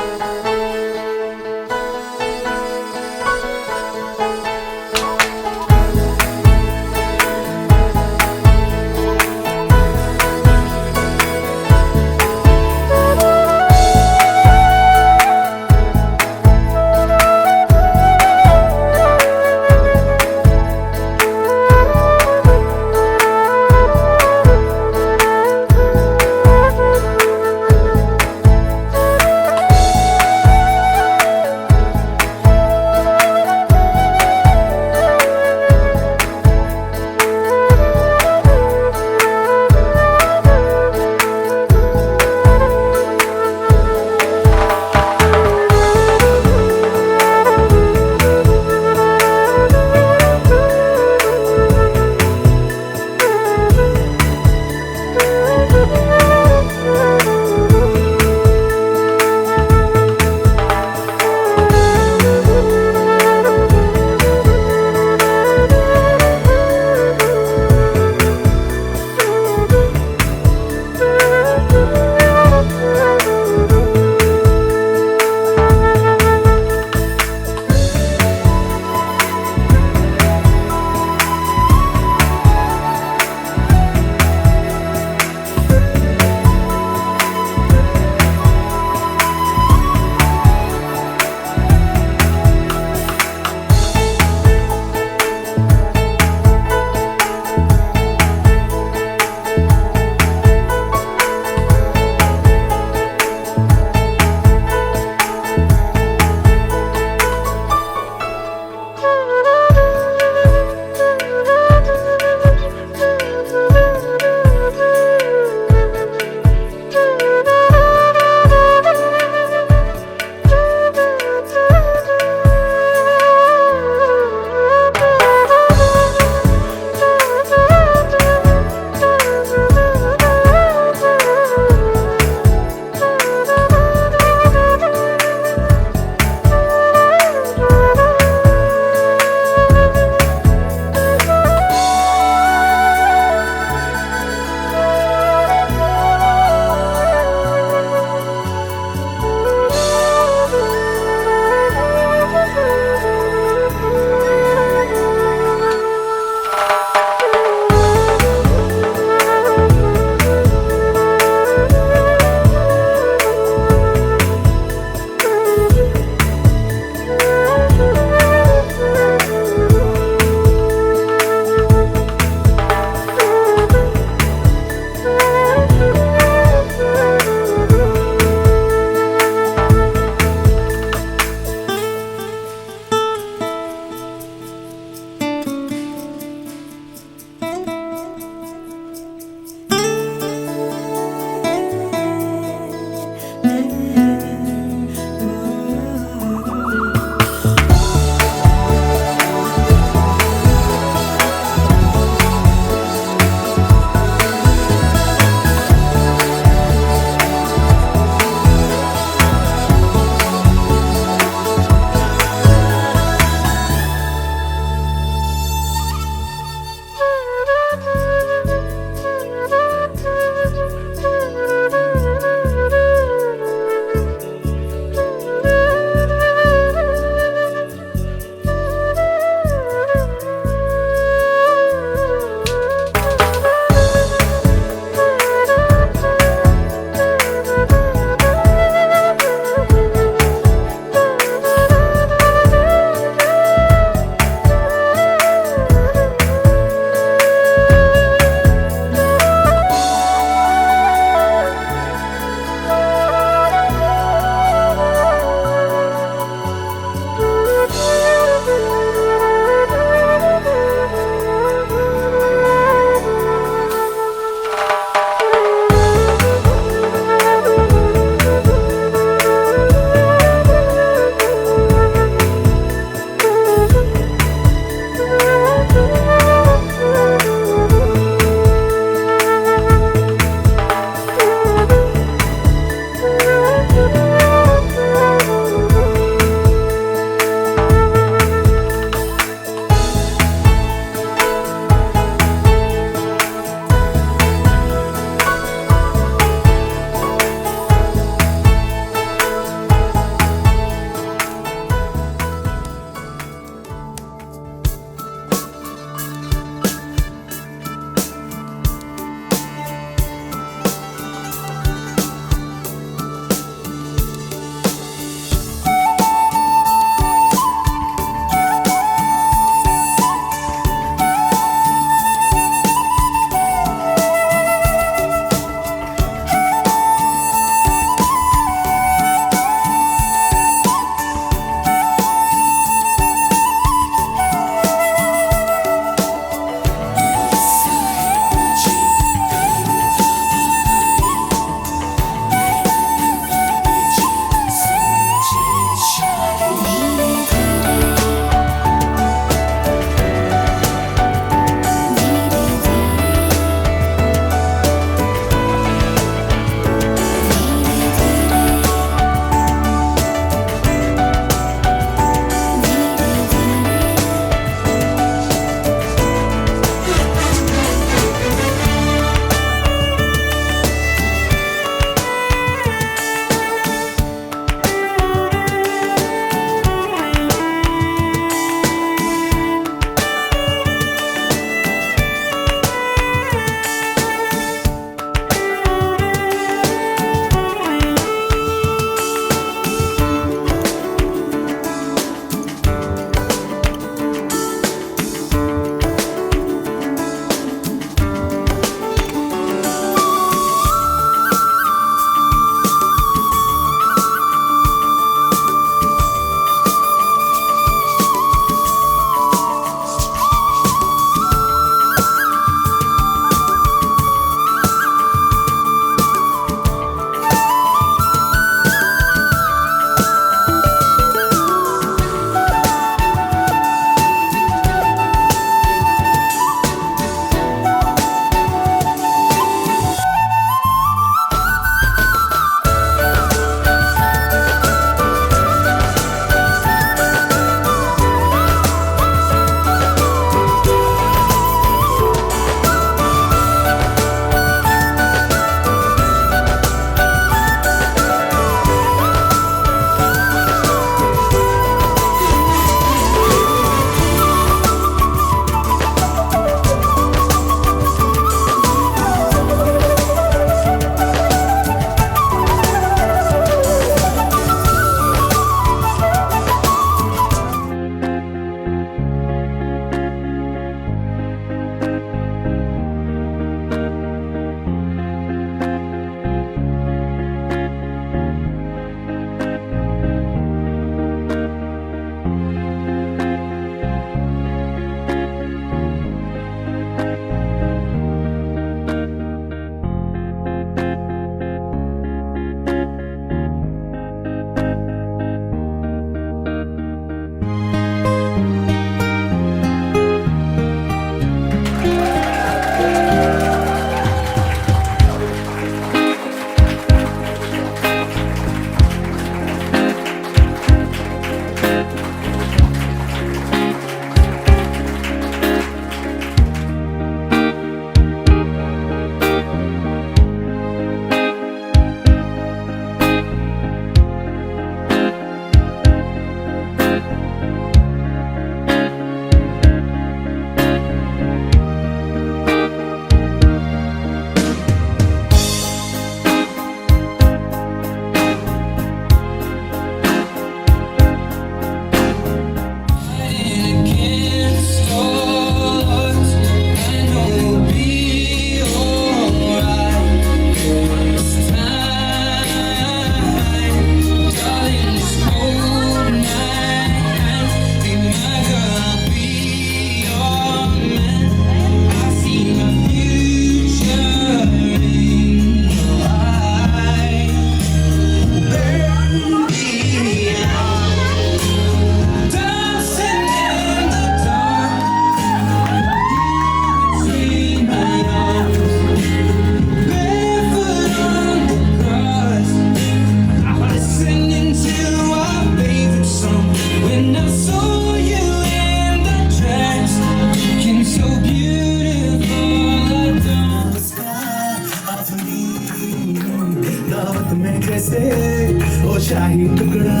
शाही टुकड़ा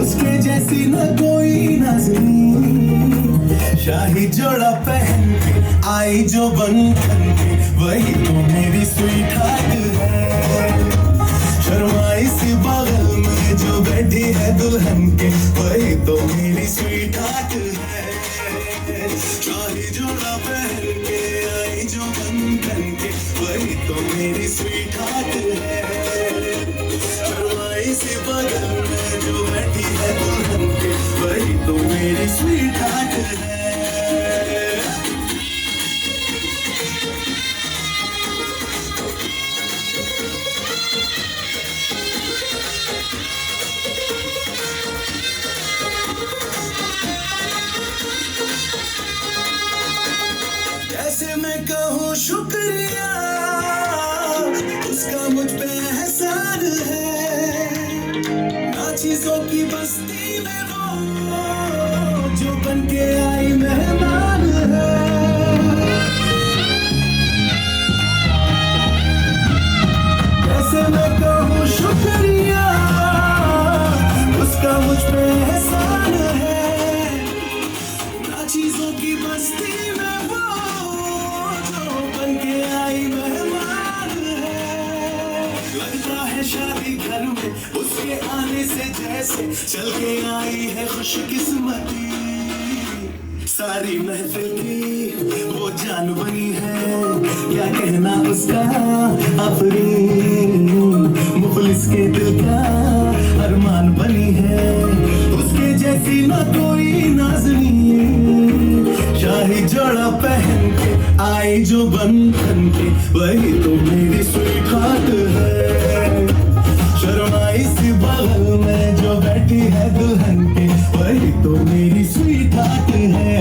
उसके जैसी न कोई नाज़नीं, शाही जोड़ा पहन के आई जो बंधन के वही तो मेरी स्वीट हार्ट है। शर्माई सी बगल में जो बैठी है दुल्हन के वही तो मेरी स्वीट हार्ट है। शाही जोड़ा पहन के आई जो बंधन के वही तो मेरी स्वीट हार्ट है। शर्माई सी बगल में जो बैठी है दुल्हन के वही तो मेरी स्वीट हार्ट है। कैसे मैं कहूँ शुक्रिया उसका मुझ पे एहसान है। ना चीजों की बस्ती में वो जो बन के आई मेहमान है। कैसे मैं कहूँ शुक्रिया उसका मुझ पे एहसान है। ना चीजों की बस्ती में लगता है शादी घर में उसके आने से जैसे चल के आई है खुशकिस्मती। सारी महफिल की वो जान बनी है क्या कहना उसका आफरीन। मुखलिस के दिल का अरमान बनी है उसके जैसी ना कोई नाज़नीं। शाही जोड़ा पहन के आई जो बंधन के वही तो मेरी स्वीट हार्ट है। शर्माई सी बगल में जो बैठी है दुल्हन के वही तो मेरी स्वीट हार्ट है।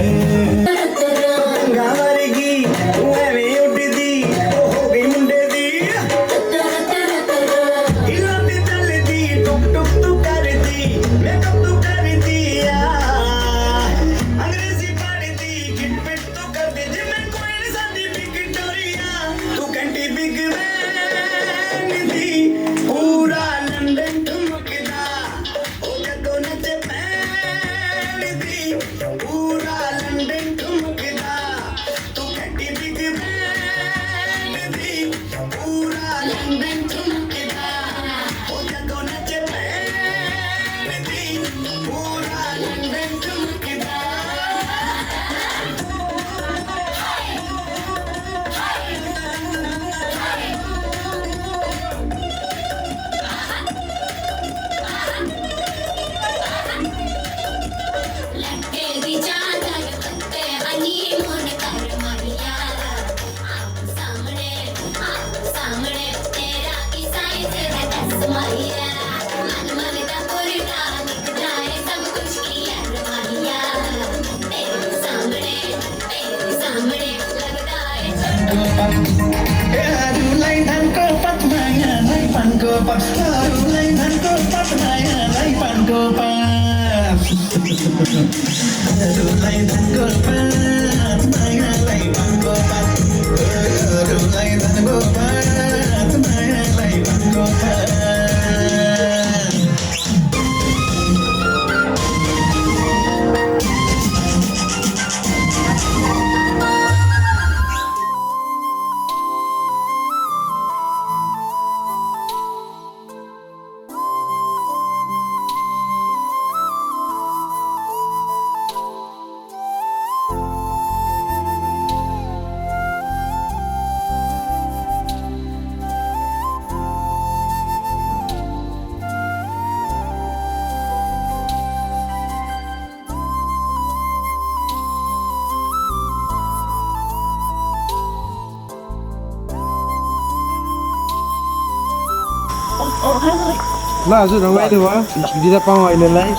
ल हजुर रमाइलो भयो दिँदा पाऊँ अहिलेलाई।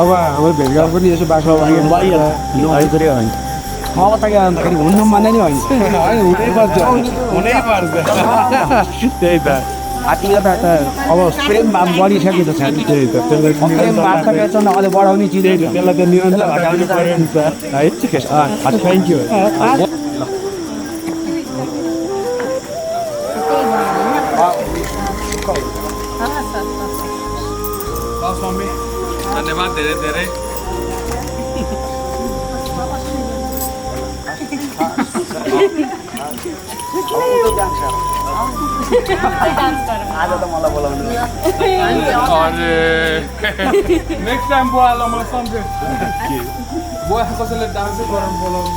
अब हाम्रो भेटघाट पनि यसो बाटो अब त के भन्दाखेरि हुनु मान्ने नि होइन हुनै पर्छ त्यही त आत्मीयता त अब प्रेम भाव बढिसकेको छ त्यही त प्रेम भाव त के छ अहिले बढाउने चिज त्यसलाई त निरन्तर घटाउनु पर्यो नि त है। Thank you. स्वामी धन्यवाद धेरै धेरै आज त मलाई बोलाउनु नेक्स्ट टाइम बुवालाई मलाई सम्झे बुवा कसैले डान्सै गराउनु बोलाउनु